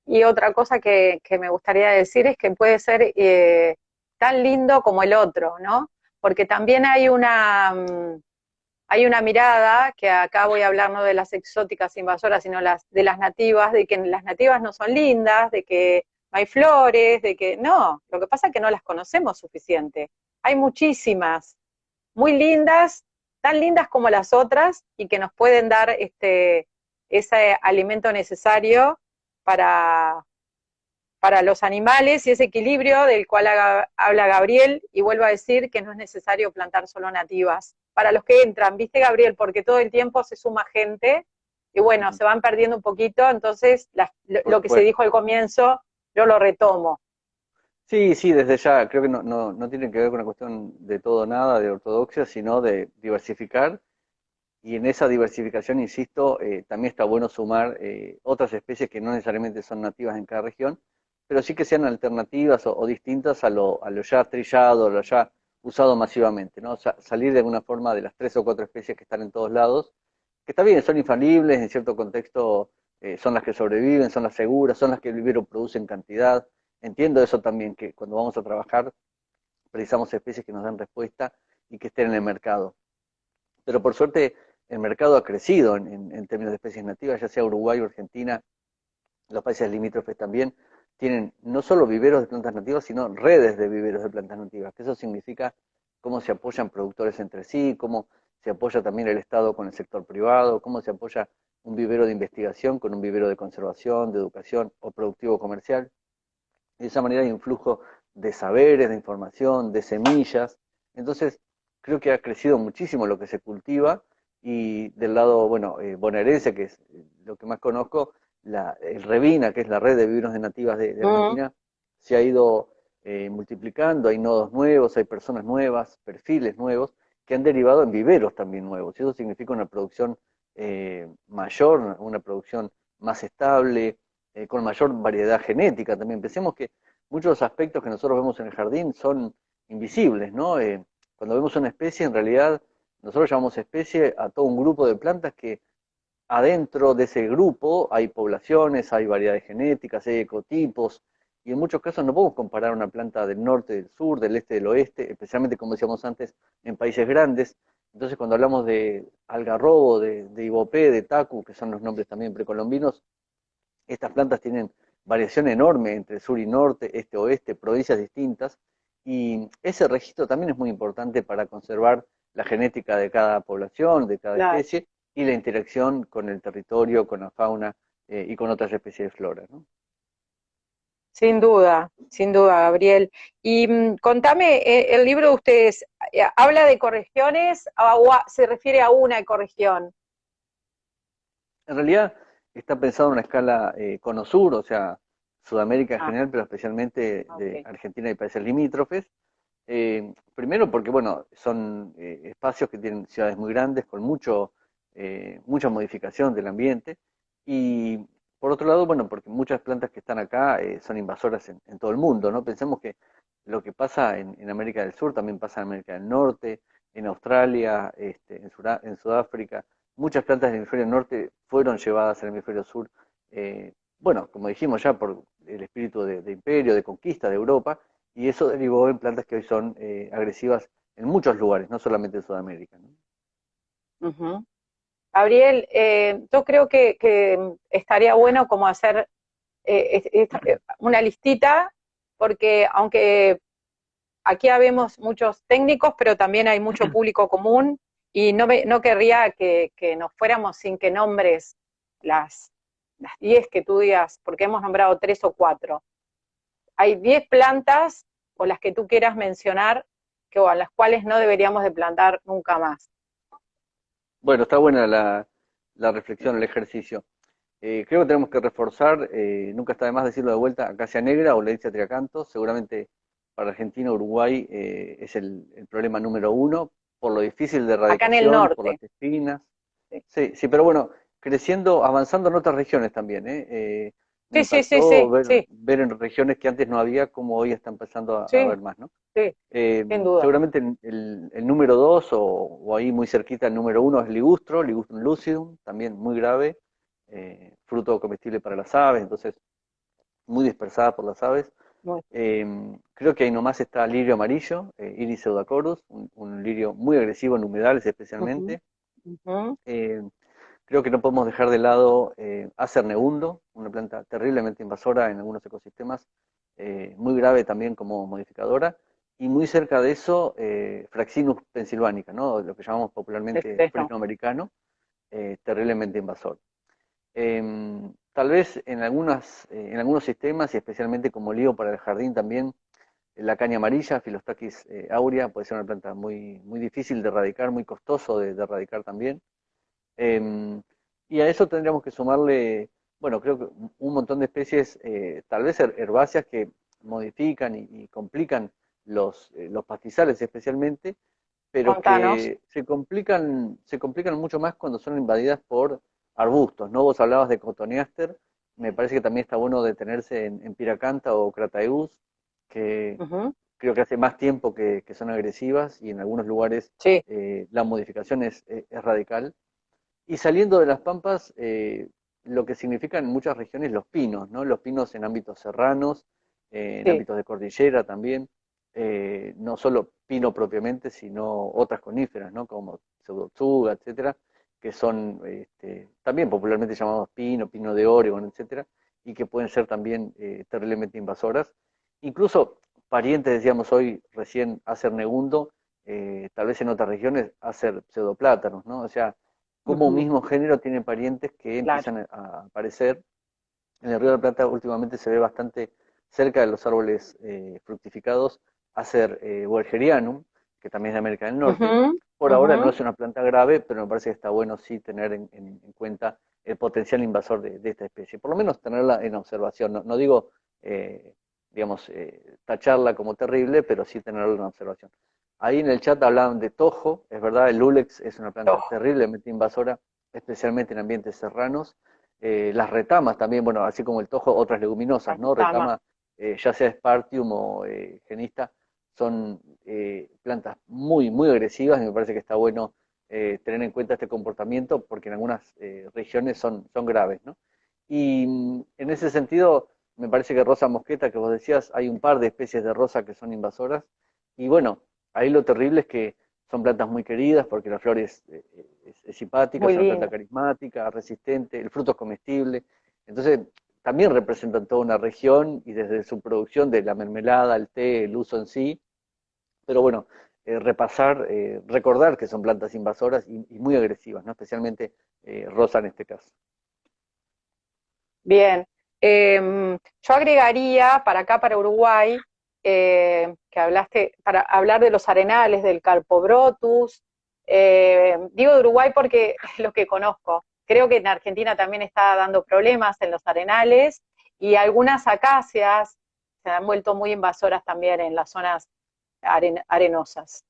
Y otra cosa que me gustaría decir es que puede ser tan lindo como el otro, ¿no? Porque también hay una mirada, que acá voy a hablar no de las exóticas invasoras, sino de las nativas, de que las nativas no son lindas, de que no hay flores, de que no, lo que pasa es que no las conocemos suficiente. Hay muchísimas, muy lindas, tan lindas como las otras, y que nos pueden dar ese alimento necesario para, para los animales y ese equilibrio del cual habla Gabriel, y vuelvo a decir que no es necesario plantar solo nativas. Para los que entran, ¿viste, Gabriel? Porque todo el tiempo se suma gente y bueno, se van perdiendo un poquito, entonces Por lo que se supuesto. dijo al comienzo, yo lo retomo. Sí, sí, desde ya, creo que no tiene que ver con una cuestión de todo o nada, de ortodoxia, sino de diversificar. Y en esa diversificación, insisto, también está bueno sumar otras especies que no necesariamente son nativas en cada región, pero sí que sean alternativas o distintas a lo ya trillado, a lo ya usado masivamente, ¿no? Salir de alguna forma de las 3 o 4 especies que están en todos lados, que está bien, son infalibles, en cierto contexto son las que sobreviven, son las seguras, son las que el vivero produce en cantidad. Entiendo eso también, que cuando vamos a trabajar precisamos especies que nos dan respuesta y que estén en el mercado. Pero por suerte el mercado ha crecido en términos de especies nativas, ya sea Uruguay o Argentina, los países limítrofes también tienen no solo viveros de plantas nativas, sino redes de viveros de plantas nativas, que eso significa cómo se apoyan productores entre sí, cómo se apoya también el Estado con el sector privado, cómo se apoya un vivero de investigación con un vivero de conservación, de educación o productivo comercial. De esa manera hay un flujo de saberes, de información, de semillas. Entonces, creo que ha crecido muchísimo lo que se cultiva y del lado, bueno, bonaerense, que es lo que más conozco, el Revina, que es la red de viveros de nativas de Mm. Argentina, se ha ido multiplicando, hay nodos nuevos, hay personas nuevas, perfiles nuevos, que han derivado en viveros también nuevos. Y eso significa una producción mayor, una producción más estable, con mayor variedad genética también. Pensemos que muchos de los aspectos que nosotros vemos en el jardín son invisibles, ¿no? Cuando vemos una especie, en realidad nosotros llamamos especie a todo un grupo de plantas que adentro de ese grupo hay poblaciones, hay variedades genéticas, hay ecotipos, y en muchos casos no podemos comparar una planta del norte, del sur, del este, del oeste, especialmente como decíamos antes, en países grandes. Entonces cuando hablamos de algarrobo, de ibopé, de tacu, que son los nombres también precolombinos, estas plantas tienen variación enorme entre sur y norte, este-oeste, provincias distintas, y ese registro también es muy importante para conservar la genética de cada población, de cada Claro. especie, y la interacción con el territorio, con la fauna y con otras especies de flora, ¿no? Sin duda, Gabriel. Y contame, el libro de ustedes, ¿habla de ecorregiones o se refiere a una ecorregión? En realidad está pensado en una escala cono sur, o sea, Sudamérica en Ah, general, pero especialmente de ok. Argentina y países limítrofes. Primero porque, bueno, son espacios que tienen ciudades muy grandes, con mucha modificación del ambiente. Y por otro lado, bueno, porque muchas plantas que están acá son invasoras en todo el mundo, ¿no? Pensemos que lo que pasa en América del Sur también pasa en América del Norte, en Australia, en Sudáfrica. Muchas plantas del hemisferio norte fueron llevadas al hemisferio sur, bueno, como dijimos ya, por el espíritu de imperio, de conquista de Europa, y eso derivó en plantas que hoy son agresivas en muchos lugares, no solamente en Sudamérica, ¿no? Ujú. Gabriel, yo creo que estaría bueno como hacer una listita, porque aunque aquí habemos muchos técnicos, pero también hay mucho público común, y no querría que nos fuéramos sin que nombres las, las 10 que tú digas, porque hemos nombrado 3 o 4. Hay 10 plantas o las que tú quieras mencionar o a las cuales no deberíamos de plantar nunca más. Bueno, está buena la reflexión, el ejercicio. Creo que tenemos que reforzar, nunca está de más decirlo de vuelta, acacia negra o Ledycia triacanthus, seguramente para Argentina, Uruguay es el problema número uno, por lo difícil de Acá en el erradicación, por las norte. espinas. Sí. Sí, sí, pero bueno, creciendo, avanzando en otras regiones también, Me Sí, sí, sí, impactó sí, ver, sí, ver en regiones que antes no había, como hoy está empezando a sí, haber más, ¿no? sí, sin duda. Seguramente el número 2 o ahí muy cerquita el número 1 es ligustro, ligustrum lucidum, también muy grave, fruto comestible para las aves, entonces muy dispersada por las aves. Muy- Creo que ahí nomás está lirio amarillo, Iris pseudacorus, un lirio muy agresivo en humedales Ujú, especialmente. ujú. Eh, Creo que no podemos dejar de lado Acer negundo, una planta terriblemente invasora en algunos ecosistemas, muy grave también como modificadora, y muy cerca de eso Fraxinus pennsylvanica, ¿no? Lo que llamamos popularmente Este, no. fresno americano, terriblemente invasor. Tal vez en algunos sistemas, y especialmente como lío para el jardín también, la caña amarilla, Philostachys aurea, puede ser una planta muy, muy difícil de erradicar, muy costoso de erradicar también. Eh, y a eso tendríamos que sumarle, bueno, creo que un montón de especies, tal vez herbáceas que modifican y complican los pastizales especialmente, pero Contanos. que se complican mucho más cuando son invadidas por arbustos, ¿no? Vos hablabas de Cotoneaster, me parece que también está bueno detenerse en Piracantha o Crataegus, que Ujú. creo que hace más tiempo que son agresivas y en algunos lugares Sí, la modificación es radical. Y saliendo de las pampas, lo que significan en muchas regiones los pinos, ¿no? Los pinos en ámbitos serranos, en sí, ámbitos de cordillera también, no solo pino propiamente, sino otras coníferas, ¿no? Como pseudotsuga, etcétera, que son también popularmente llamados pino, pino de Oregon, etcétera, y que pueden ser también terriblemente invasoras. Incluso parientes, decíamos hoy, recién Acer negundo, tal vez en otras regiones Acer pseudoplátanos, ¿no? O sea, como un ujú, mismo género tiene parientes que claro. empiezan a aparecer. En el Río de la Plata últimamente se ve bastante cerca de los árboles fructificados Acer Wergerianum, que también es de América del Norte. Ujú, Por ahora no ujú. es una planta grave, pero me parece que está bueno sí tener en cuenta el potencial invasor de esta especie. Por lo menos tenerla en observación. No, no digo, digamos, tacharla como terrible, pero sí tenerla en observación. Ahí en el chat hablaban de tojo, es verdad, el Ulex es una planta Ojo, terriblemente invasora, especialmente en ambientes serranos. Las retamas también, bueno, así como el tojo, otras leguminosas, ¿no? tama. Retama, ya sea Spartium o genista, son plantas muy, muy agresivas y me parece que está bueno tener en cuenta este comportamiento porque en algunas regiones son graves, ¿no? Y en ese sentido, me parece que rosa mosqueta, que vos decías, hay un par de especies de rosa que son invasoras y bueno, ahí lo terrible es que son plantas muy queridas porque la flor es simpática, Muy es una planta lindo. carismática, resistente, el fruto es comestible. Entonces, también representan toda una región y desde su producción de la mermelada, el té, el uso en sí. Pero bueno, repasar, recordar que son plantas invasoras y muy agresivas, ¿no? Especialmente rosa en este caso. Bien. Yo agregaría para acá, para Uruguay, que hablaste, para hablar de los arenales, del Carpobrotus. Digo de Uruguay porque es lo que conozco. Creo que en Argentina también está dando problemas en los arenales y algunas acacias se han vuelto muy invasoras también en las zonas arenosas.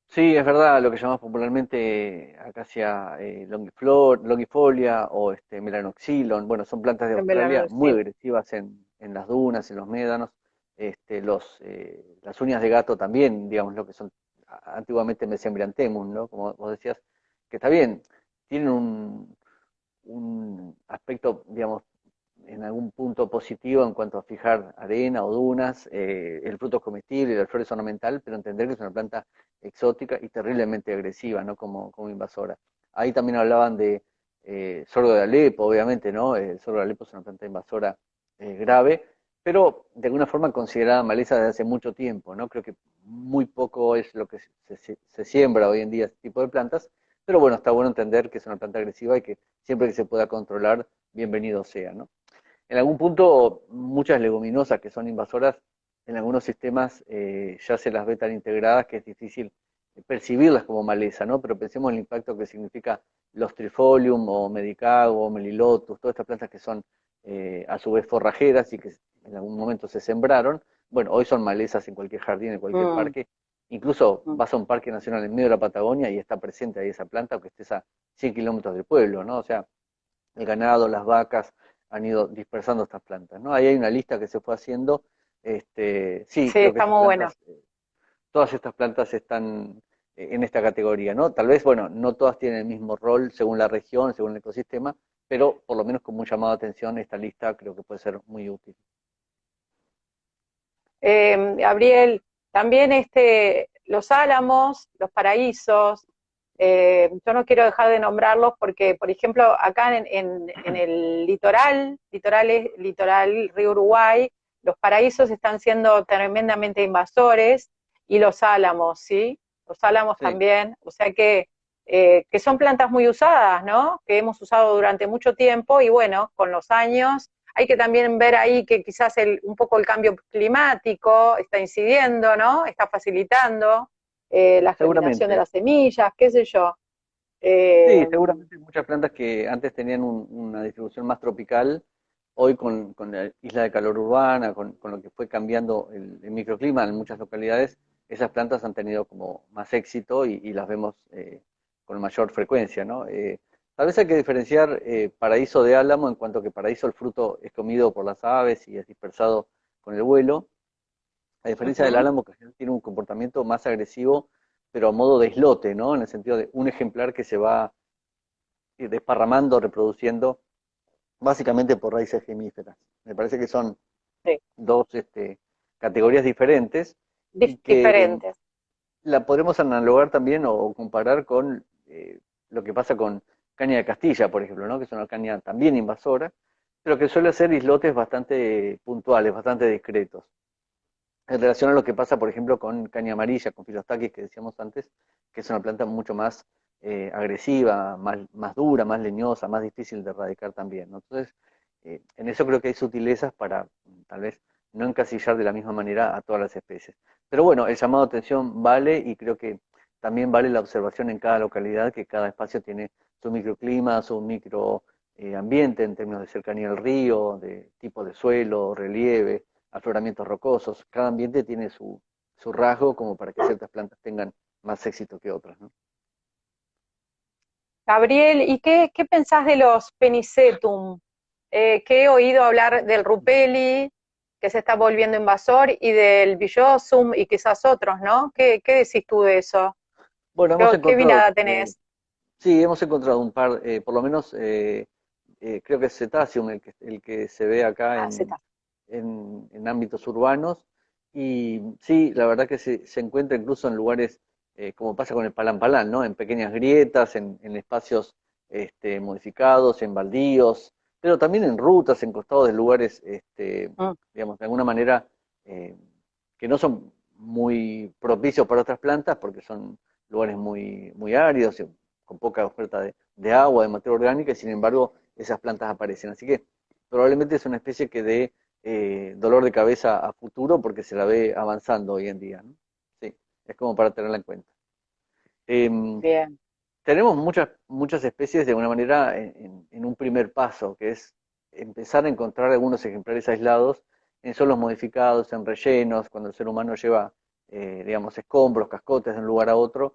Sí, es verdad, lo que llamamos popularmente acacia longifolia o melanoxylon, bueno, son plantas de En Australia muy Belarus. agresivas en las dunas, en los médanos, las uñas de gato también, digamos, lo que son antiguamente Mesembryanthemum, ¿no? Como vos decías, que está bien, tienen un aspecto, digamos, en algún punto positivo en cuanto a fijar arena o dunas, el fruto es comestible y la flor es ornamental, pero entender que es una planta exótica y terriblemente agresiva, ¿no? Como invasora. Ahí también hablaban de sorgo de Alepo, obviamente, ¿no? El sorgo de Alepo es una planta invasora grave, pero de alguna forma considerada maleza desde hace mucho tiempo, ¿no? Creo que muy poco es lo que se siembra hoy en día este tipo de plantas, pero bueno, está bueno entender que es una planta agresiva y que siempre que se pueda controlar, bienvenido sea, ¿no? En algún punto, muchas leguminosas que son invasoras, en algunos sistemas ya se las ve tan integradas que es difícil percibirlas como maleza, ¿no? Pero pensemos en el impacto que significa los trifolium o medicago o melilotus, todas estas plantas que son a su vez forrajeras y que en algún momento se sembraron. Bueno, hoy son malezas en cualquier jardín, en cualquier Mm, parque. Incluso mm. vas a un parque nacional en medio de la Patagonia y está presente ahí esa planta, aunque estés a 100 kilómetros del pueblo, ¿no? O sea, el ganado, las vacas, han ido dispersando estas plantas, ¿no? Ahí hay una lista que se fue haciendo. Sí, Sí, creo que está estas muy bueno. plantas, todas estas plantas están en esta categoría, ¿no? Tal vez, bueno, no todas tienen el mismo rol según la región, según el ecosistema, pero por lo menos como un llamado de atención, esta lista creo que puede ser muy útil. Gabriel, también los álamos, los paraísos, yo no quiero dejar de nombrarlos porque, por ejemplo, acá en el litoral Río Uruguay, los paraísos están siendo tremendamente invasores y los álamos, ¿sí? Los álamos Sí, también, o sea que son plantas muy usadas, ¿no? Que hemos usado durante mucho tiempo y bueno, con los años hay que también ver ahí que quizás un poco el cambio climático está incidiendo, ¿no? Está facilitando la germinación de seguramente. las semillas, qué sé yo. Sí, Eh, seguramente muchas plantas que antes tenían una distribución más tropical, hoy con la isla de calor urbana, con lo que fue cambiando el microclima en muchas localidades, esas plantas han tenido como más éxito y las vemos con mayor frecuencia, ¿no? Tal vez hay que diferenciar paraíso de álamo en cuanto que paraíso el fruto es comido por las aves y es dispersado con el vuelo, a diferencia del ujú. álamo que tiene un comportamiento más agresivo, pero a modo de islote, ¿no? En el sentido de un ejemplar que se va desparramando, reproduciendo, básicamente por raíces gemíferas. Me parece que son Sí, dos categorías diferentes y que diferentes. la podremos analogar también o comparar con lo que pasa con caña de Castilla, por ejemplo, ¿no? Que es una caña también invasora, pero que suele hacer islotes bastante puntuales, bastante discretos. En relación a lo que pasa, por ejemplo, con caña amarilla, con Filostaquis, que decíamos antes, que es una planta mucho más agresiva, más dura, más leñosa, más difícil de erradicar también, ¿no? Entonces, en eso creo que hay sutilezas para tal vez no encasillar de la misma manera a todas las especies. Pero bueno, el llamado de atención vale y creo que también vale la observación en cada localidad, que cada espacio tiene su microclima, su microambiente en términos de cercanía al río, de tipo de suelo, relieve, afloramientos rocosos. Cada ambiente tiene su rasgo como para que ciertas plantas tengan más éxito que otras, ¿no? Gabriel, ¿y qué pensás de los penicetum? Que he oído hablar del rupeli, que se está volviendo invasor, y del villosum y quizás otros, ¿no? ¿Qué decís tú de eso? Bueno, hemos ¿Qué encontrado, mirada tenés? sí, hemos encontrado un par, por lo menos creo que es Cetaceum el que se ve acá Ah, Z. en ámbitos urbanos. Y sí, la verdad que se encuentra incluso en lugares, como pasa con el palan, ¿no? En pequeñas grietas, en espacios modificados, en baldíos, pero también en rutas, en costados de lugares, Mm. digamos, de alguna manera, eh, que no son muy propicios para otras plantas, porque son lugares muy áridos, y con poca oferta de agua, de materia orgánica, y sin embargo esas plantas aparecen. Así que probablemente es una especie que dé dolor de cabeza a futuro porque se la ve avanzando hoy en día, ¿no? Sí, es como para tenerla en cuenta. Em, Bien. Tenemos muchas especies de alguna manera en un primer paso, que es empezar a encontrar algunos ejemplares aislados en suelos modificados, en rellenos, cuando el ser humano lleva, digamos, escombros, cascotes de un lugar a otro,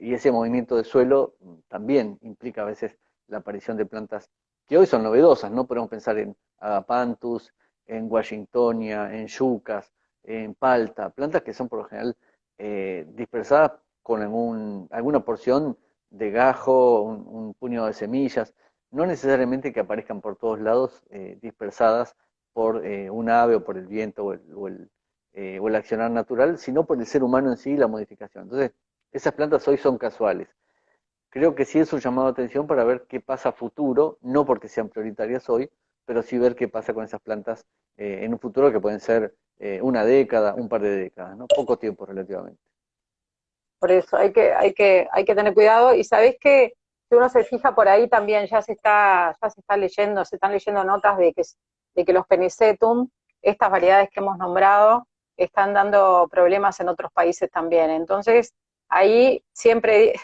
y ese movimiento de suelo también implica a veces la aparición de plantas que hoy son novedosas, ¿no? Podemos pensar en agapanthus, en washingtonia, en yucas, en palta, plantas que son por lo general dispersadas con alguna porción de gajo, un puñado de semillas, no necesariamente que aparezcan por todos lados dispersadas por un ave o por el viento o el accionar natural, sino por el ser humano en sí y la modificación. Entonces, esas plantas hoy son casuales. Creo que sí es un llamado de atención para ver qué pasa a futuro, no porque sean prioritarias hoy, pero sí ver qué pasa con esas plantas en un futuro que pueden ser una década, un par de décadas, ¿no? Poco tiempo relativamente. Por eso hay que tener cuidado. Y sabés que si uno se fija por ahí también se están leyendo notas de que los penicetum, estas variedades que hemos nombrado, están dando problemas en otros países también. Entonces, ahí siempre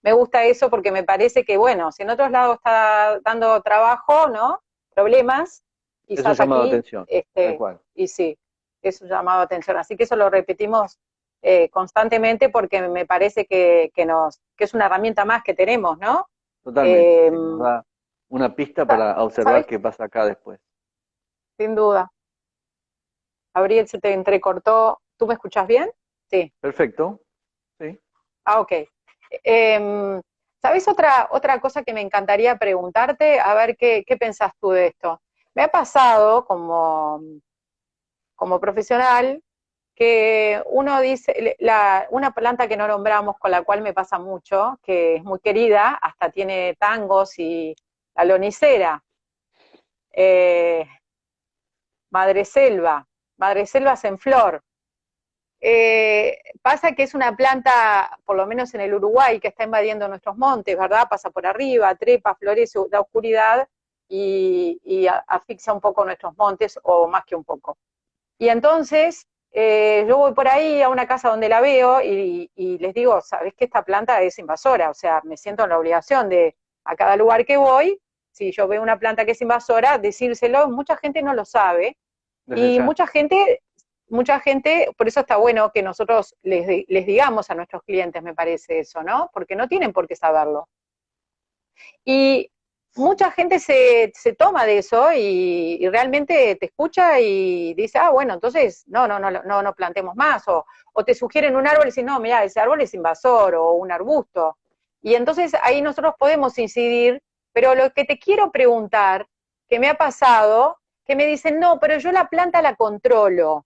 me gusta eso porque me parece que, bueno, si en otros lados está dando trabajo, ¿no? Problemas, Es un quizás llamado de aquí, atención, tal cual. y sí, es un llamado de atención. Así que eso lo repetimos constantemente porque me parece que es una herramienta más que tenemos, ¿no? Totalmente, Eh, sí, nos da una pista para observar ¿Sabes? qué pasa acá después. Sin duda. Gabriel, se te entrecortó. ¿Tú me escuchás bien? Sí. Perfecto, sí. Ah, ok. Em, ¿Sabes otra cosa que me encantaría preguntarte? A ver qué pensás tú de esto. Me ha pasado como profesional que uno dice, una planta que no nombramos, con la cual me pasa mucho, que es muy querida, hasta tiene tangos y la lonicera, eh, madreselva, madreselvas en flor. Pasa que es una planta, por lo menos en el Uruguay, que está invadiendo nuestros montes, ¿verdad? Pasa por arriba, trepa, florece, da oscuridad y asfixia un poco nuestros montes, o más que un poco. Y entonces yo voy por ahí a una casa donde la veo y les digo, ¿sabés que esta planta es invasora? O sea, me siento en la obligación de, a cada lugar que voy, si yo veo una planta que es invasora, decírselo. Mucha gente no lo sabe Desde y ya. mucha gente, por eso está bueno que nosotros les digamos a nuestros clientes, me parece eso, ¿no? Porque no tienen por qué saberlo. Y mucha gente se toma de eso y realmente te escucha y dice, ah, bueno, entonces no plantemos más. O te sugieren un árbol y dicen, no, mira, ese árbol es invasor o un arbusto. Y entonces ahí nosotros podemos incidir, pero lo que te quiero preguntar, que me ha pasado, que me dicen, no, pero yo la planta la controlo,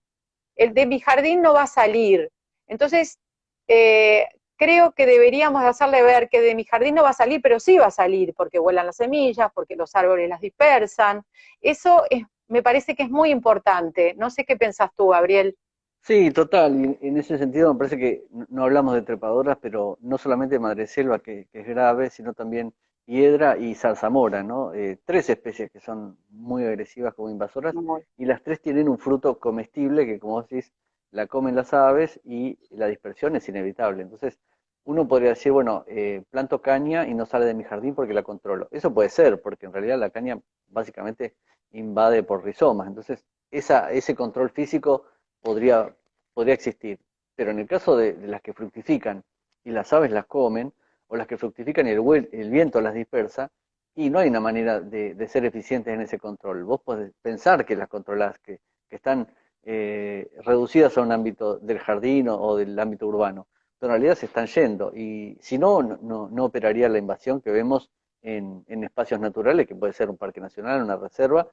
el de mi jardín no va a salir. Entonces, eh, creo que deberíamos hacerle ver que de mi jardín no va a salir, pero sí va a salir, porque vuelan las semillas, porque los árboles las dispersan. Eso me parece que es muy importante. No sé qué pensás tú, Gabriel. Sí, total. Y en ese sentido me parece que no hablamos de trepadoras, pero no solamente madreselva, que es grave, sino también hiedra y zarzamora, ¿no? Tres especies que son muy agresivas como invasoras, y las tres tienen un fruto comestible que, como vos decís, la comen las aves y la dispersión es inevitable. Entonces, uno podría decir, bueno, planto caña y no sale de mi jardín porque la controlo. Eso puede ser, porque en realidad la caña básicamente invade por rizomas. Entonces, ese control físico podría, podría existir. Pero en el caso de las que fructifican y las aves las comen, o las que fructifican y el viento las dispersa, y no hay una manera de ser eficientes en ese control. Vos podés pensar que las controlás, que están reducidas a un ámbito del jardín o del ámbito urbano, pero en realidad se están yendo, y si no, no operaría la invasión que vemos en espacios naturales, que puede ser un parque nacional, una reserva,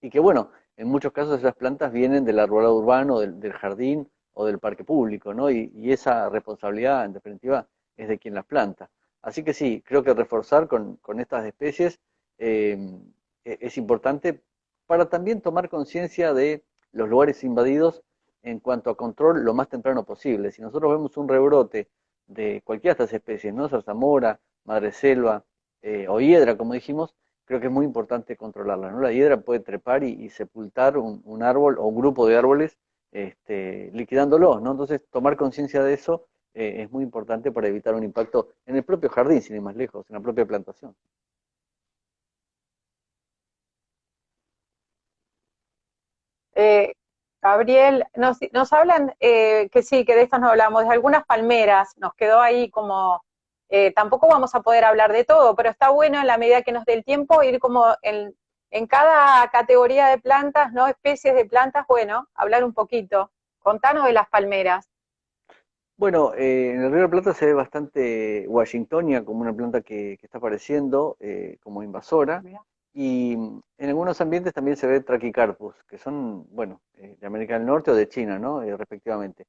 y que bueno, en muchos casos esas plantas vienen del arbolado urbano, del jardín o del parque público, ¿no? Y esa responsabilidad, en definitiva, es de quien las planta. Así que sí, creo que reforzar con estas especies eh, es importante para también tomar conciencia de los lugares invadidos en cuanto a control lo más temprano posible. Si nosotros vemos un rebrote de cualquiera de estas especies, ¿no? Zarzamora, madreselva o hiedra, como dijimos, creo que es muy importante controlarla, ¿no? La hiedra puede trepar y sepultar un árbol o un grupo de árboles liquidándolos, ¿no? Entonces, tomar conciencia de eso es muy importante para evitar un impacto en el propio jardín, sin ir más lejos, en la propia plantación. Eh, Gabriel, nos hablan, que sí, que de estas no hablamos, de algunas palmeras, nos quedó ahí como, tampoco vamos a poder hablar de todo, pero está bueno en la medida que nos dé el tiempo ir como en cada categoría de plantas, ¿no? Especies de plantas, bueno, hablar un poquito. Contanos de las palmeras. Bueno, en el Río de la Plata se ve bastante Washingtonia como una planta que está apareciendo como invasora, y en algunos ambientes también se ve Trachycarpus, que son, bueno, de América del Norte o de China, ¿no? Respectivamente.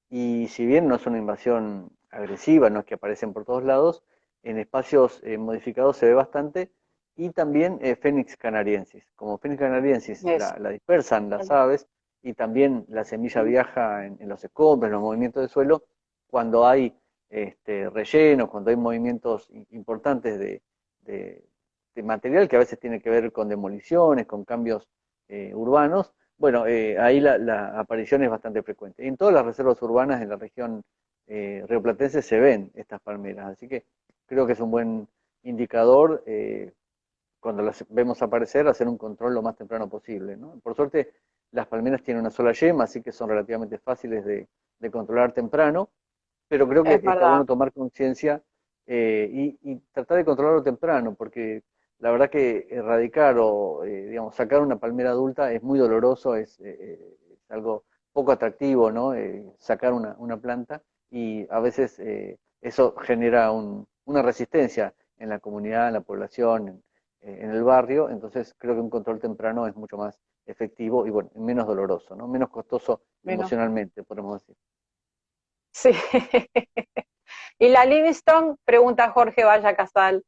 Y si bien no es una invasión agresiva, no es que aparecen por todos lados, en espacios modificados se ve bastante, y también Phoenix canariensis. Como Phoenix canariensis Eso. la dispersan las aves, y también la semilla viaja en los escombros, en los movimientos de suelo, cuando hay rellenos, cuando hay movimientos importantes de, de material que a veces tiene que ver con demoliciones, con cambios urbanos, bueno, ahí la aparición es bastante frecuente. Y en todas las reservas urbanas en la región rioplatense se ven estas palmeras, así que creo que es un buen indicador cuando las vemos aparecer, hacer un control lo más temprano posible, ¿no? Por suerte, las palmeras tienen una sola yema, así que son relativamente fáciles de controlar temprano, pero creo que Es está bueno verdad. tomar conciencia y tratar de controlarlo temprano, porque la verdad que erradicar o, digamos, sacar una palmera adulta es muy doloroso, es algo poco atractivo, ¿no? Sacar una planta y a veces eso genera una resistencia en la comunidad, en la población, en el barrio, entonces creo que un control temprano es mucho más efectivo y bueno, menos doloroso, ¿no? Menos costoso Menos, emocionalmente, podemos decir. sí. Y la Livingstone, pregunta Jorge Valla Casal.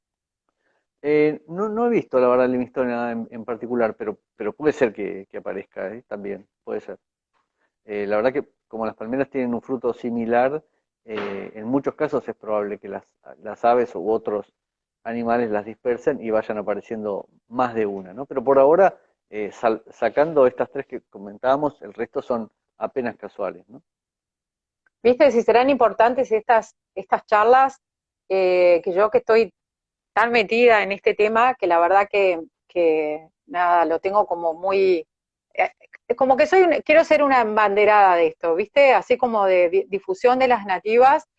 No he visto la verdad Livingstone en particular, pero puede ser que aparezca, también, puede ser. La verdad que como las palmeras tienen un fruto similar, en muchos casos es probable que las aves u otros animales las dispersen y vayan apareciendo más de una, ¿no? Pero por ahora, sacando estas tres que comentábamos, el resto son apenas casuales, ¿no? ¿Viste si serán importantes estas charlas? Que yo que estoy tan metida en este tema, que la verdad que nada, lo tengo como muy, como que quiero ser una embanderada de esto, ¿viste? Así como de difusión de las nativas,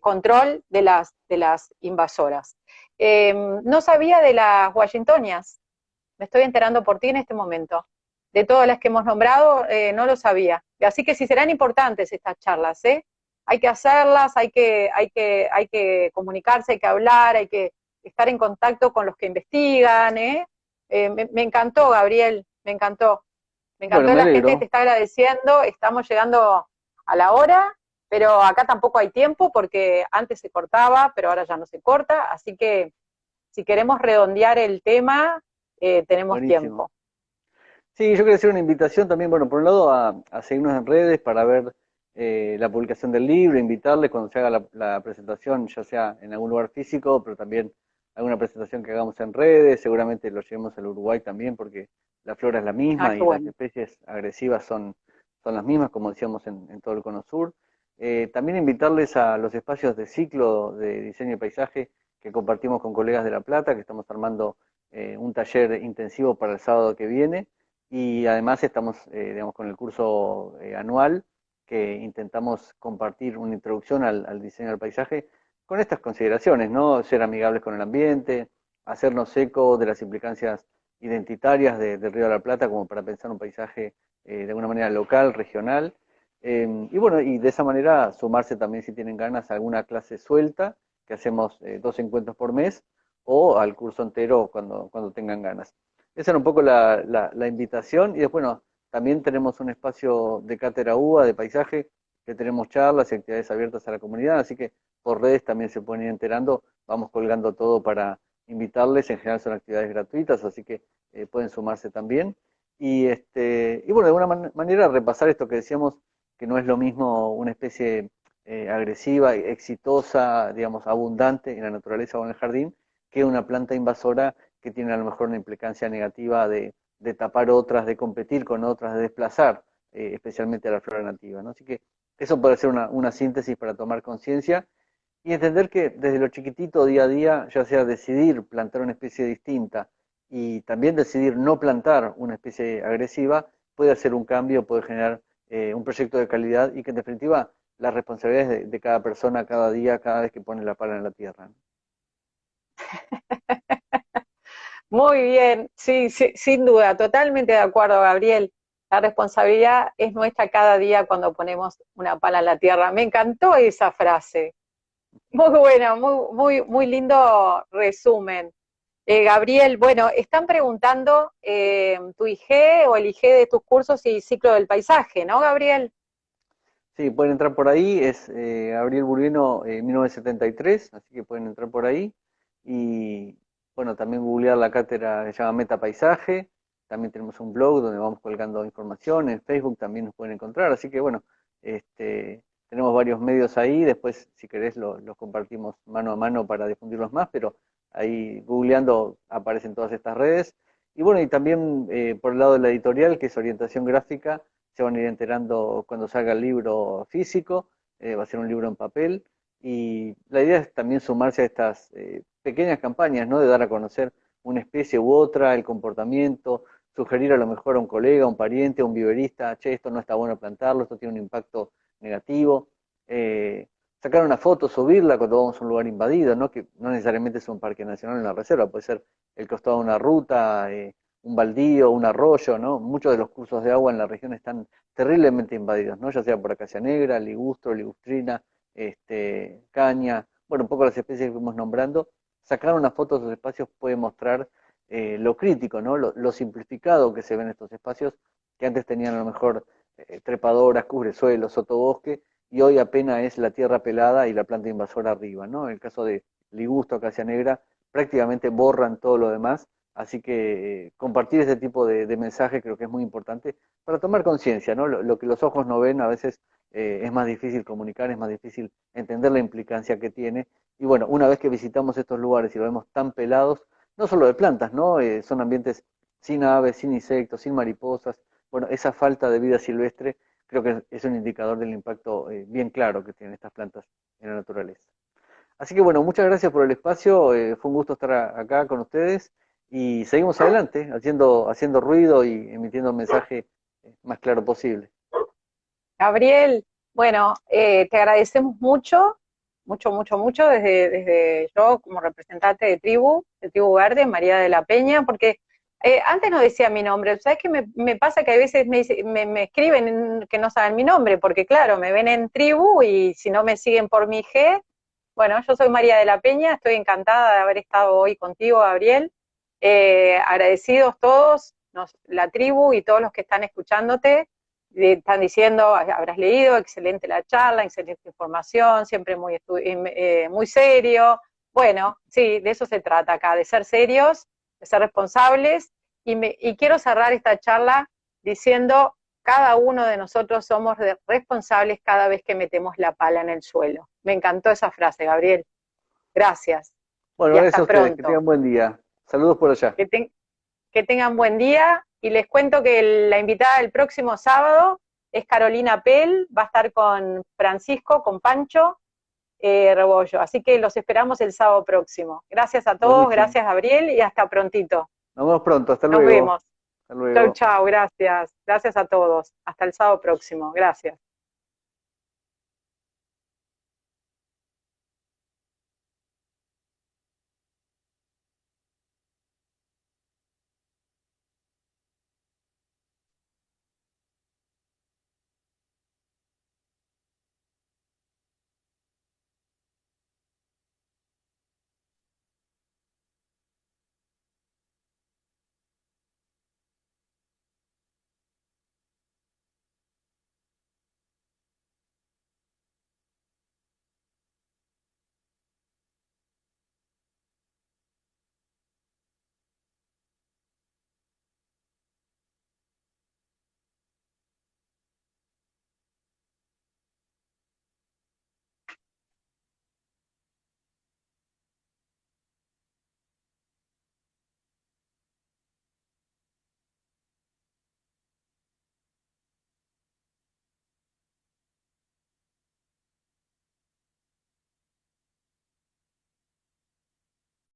control de las invasoras. No sabía de las washingtonias, me estoy enterando por ti en este momento. De todas las que hemos nombrado, no lo sabía. Así que sí serán importantes estas charlas, ¿eh? Hay que hacerlas, hay que comunicarse, hay que hablar, hay que estar en contacto con los que investigan, ¿eh? Me encantó, Gabriel, me encantó. Me Bueno, encantó, me la gente te alegro. está agradeciendo, estamos llegando a la hora, pero acá tampoco hay tiempo porque antes se cortaba, pero ahora ya no se corta, así que si queremos redondear el tema, tenemos Buenísimo. tiempo. Sí, yo quería hacer una invitación también, bueno, por un lado a seguirnos en redes para ver la publicación del libro, invitarles cuando se haga la presentación, ya sea en algún lugar físico, pero también alguna presentación que hagamos en redes, seguramente lo llevemos al Uruguay también, porque la flora es la Ah, misma qué y las bueno. especies agresivas son las mismas, como decíamos en todo el Cono Sur. También invitarles a los espacios de ciclo de diseño y paisaje que compartimos con colegas de La Plata, que estamos armando un taller intensivo para el sábado que viene y además estamos, digamos, con el curso anual que intentamos compartir una introducción al diseño del paisaje con estas consideraciones, ¿no? Ser amigables con el ambiente, hacernos eco de las implicancias identitarias del Río de la Plata como para pensar un paisaje de alguna manera local, regional. Y bueno, y de esa manera sumarse también si tienen ganas a alguna clase suelta, que hacemos 2 encuentros por mes, o al curso entero cuando tengan ganas. Esa era un poco la invitación. Y después, bueno, también tenemos un espacio de cátedra UBA, de paisaje, que tenemos charlas y actividades abiertas a la comunidad, así que por redes también se pueden ir enterando. Vamos colgando todo para invitarles. En general son actividades gratuitas, así que pueden sumarse también. Y bueno, de alguna manera repasar esto que decíamos, que no es lo mismo una especie agresiva, exitosa, digamos, abundante en la naturaleza o en el jardín, que una planta invasora que tiene a lo mejor una implicancia negativa de tapar otras, de competir con otras, de desplazar especialmente a la flora nativa, ¿no? Así que eso puede ser una síntesis para tomar conciencia y entender que desde lo chiquitito, día a día, ya sea decidir plantar una especie distinta y también decidir no plantar una especie agresiva, puede hacer un cambio, puede generar un proyecto de calidad y que en definitiva la responsabilidad es de cada persona, cada día, cada vez que pone la pala en la tierra, ¿no? Muy bien, sí, sí, sin duda, totalmente de acuerdo, Gabriel. La responsabilidad es nuestra cada día cuando ponemos una pala en la tierra. Me encantó esa frase. Muy buena, muy lindo resumen. Gabriel, bueno, están preguntando tu IG o el IG de tus cursos y ciclo del paisaje, ¿no, Gabriel? Sí, pueden entrar por ahí, es Gabriel Burguino 1973, así que pueden entrar por ahí. Y bueno, también googlear la cátedra que se llama Meta Paisaje. También tenemos un blog donde vamos colgando información, en Facebook también nos pueden encontrar, así que bueno, tenemos varios medios ahí, después si querés los compartimos mano a mano para difundirlos más, pero ahí googleando aparecen todas estas redes. Y bueno, y también por el lado de la editorial, que es Orientación Gráfica, se van a ir enterando cuando salga el libro físico, va a ser un libro en papel, y la idea es también sumarse a estas pequeñas campañas, ¿no? De dar a conocer una especie u otra, el comportamiento, sugerir a lo mejor a un colega, a un pariente, a un viverista, che, esto no está bueno plantarlo, esto tiene un impacto negativo. sacar una foto, subirla cuando vamos a un lugar invadido, ¿no? Que no necesariamente es un parque nacional en la reserva, puede ser el costado de una ruta, un baldío, un arroyo, ¿no? Muchos de los cursos de agua en la región están terriblemente invadidos, ¿no? Ya sea por acacia negra, ligustro, ligustrina, caña, bueno, un poco las especies que fuimos nombrando. Sacar una foto de esos espacios puede mostrar lo crítico, ¿no? Lo simplificado que se ven estos espacios, que antes tenían a lo mejor trepadoras, cubresuelos, sotobosque, y hoy apenas es la tierra pelada y la planta invasora arriba, ¿no? En el caso de ligustro, acacia negra, prácticamente borran todo lo demás, así que compartir este tipo de mensaje creo que es muy importante para tomar conciencia, ¿no? Lo que los ojos no ven a veces es más difícil comunicar, es más difícil entender la implicancia que tiene, y bueno, una vez que visitamos estos lugares y lo vemos tan pelados, no solo de plantas, ¿no? Son ambientes sin aves, sin insectos, sin mariposas, bueno, esa falta de vida silvestre creo que es un indicador del impacto bien claro que tienen estas plantas en la naturaleza. Así que bueno, muchas gracias por el espacio, fue un gusto estar acá con ustedes y seguimos adelante haciendo ruido y emitiendo un mensaje más claro posible. Gabriel, bueno, te agradecemos mucho, mucho, mucho, mucho, desde yo como representante de Tribu Verde, María de la Peña, porque antes no decía mi nombre. ¿Sabes qué me pasa? Que a veces me escriben que no saben mi nombre, porque claro, me ven en Tribu y si no me siguen por mi G, bueno, yo soy María de la Peña, estoy encantada de haber estado hoy contigo, Gabriel. Agradecidos todos, la tribu y todos los que están escuchándote. Están diciendo, habrás leído, excelente la charla, excelente información, siempre muy serio. Bueno, sí, de eso se trata acá, de ser serios, de ser responsables. Y quiero cerrar esta charla diciendo, cada uno de nosotros somos responsables cada vez que metemos la pala en el suelo. Me encantó esa frase, Gabriel. Gracias. Bueno, Y gracias a hasta ustedes, que pronto. tengan buen día. Saludos por allá. Que tengan buen día y les cuento que la invitada del próximo sábado es Carolina Pell, va a estar con Francisco, con Pancho Rebollo, así que los esperamos el sábado próximo. Gracias a todos, Buenísimo. gracias Gabriel y hasta prontito. Nos vemos pronto, hasta Nos luego. vemos. Hasta Chau, luego. chau, gracias. Gracias a todos. Hasta el sábado próximo. Gracias.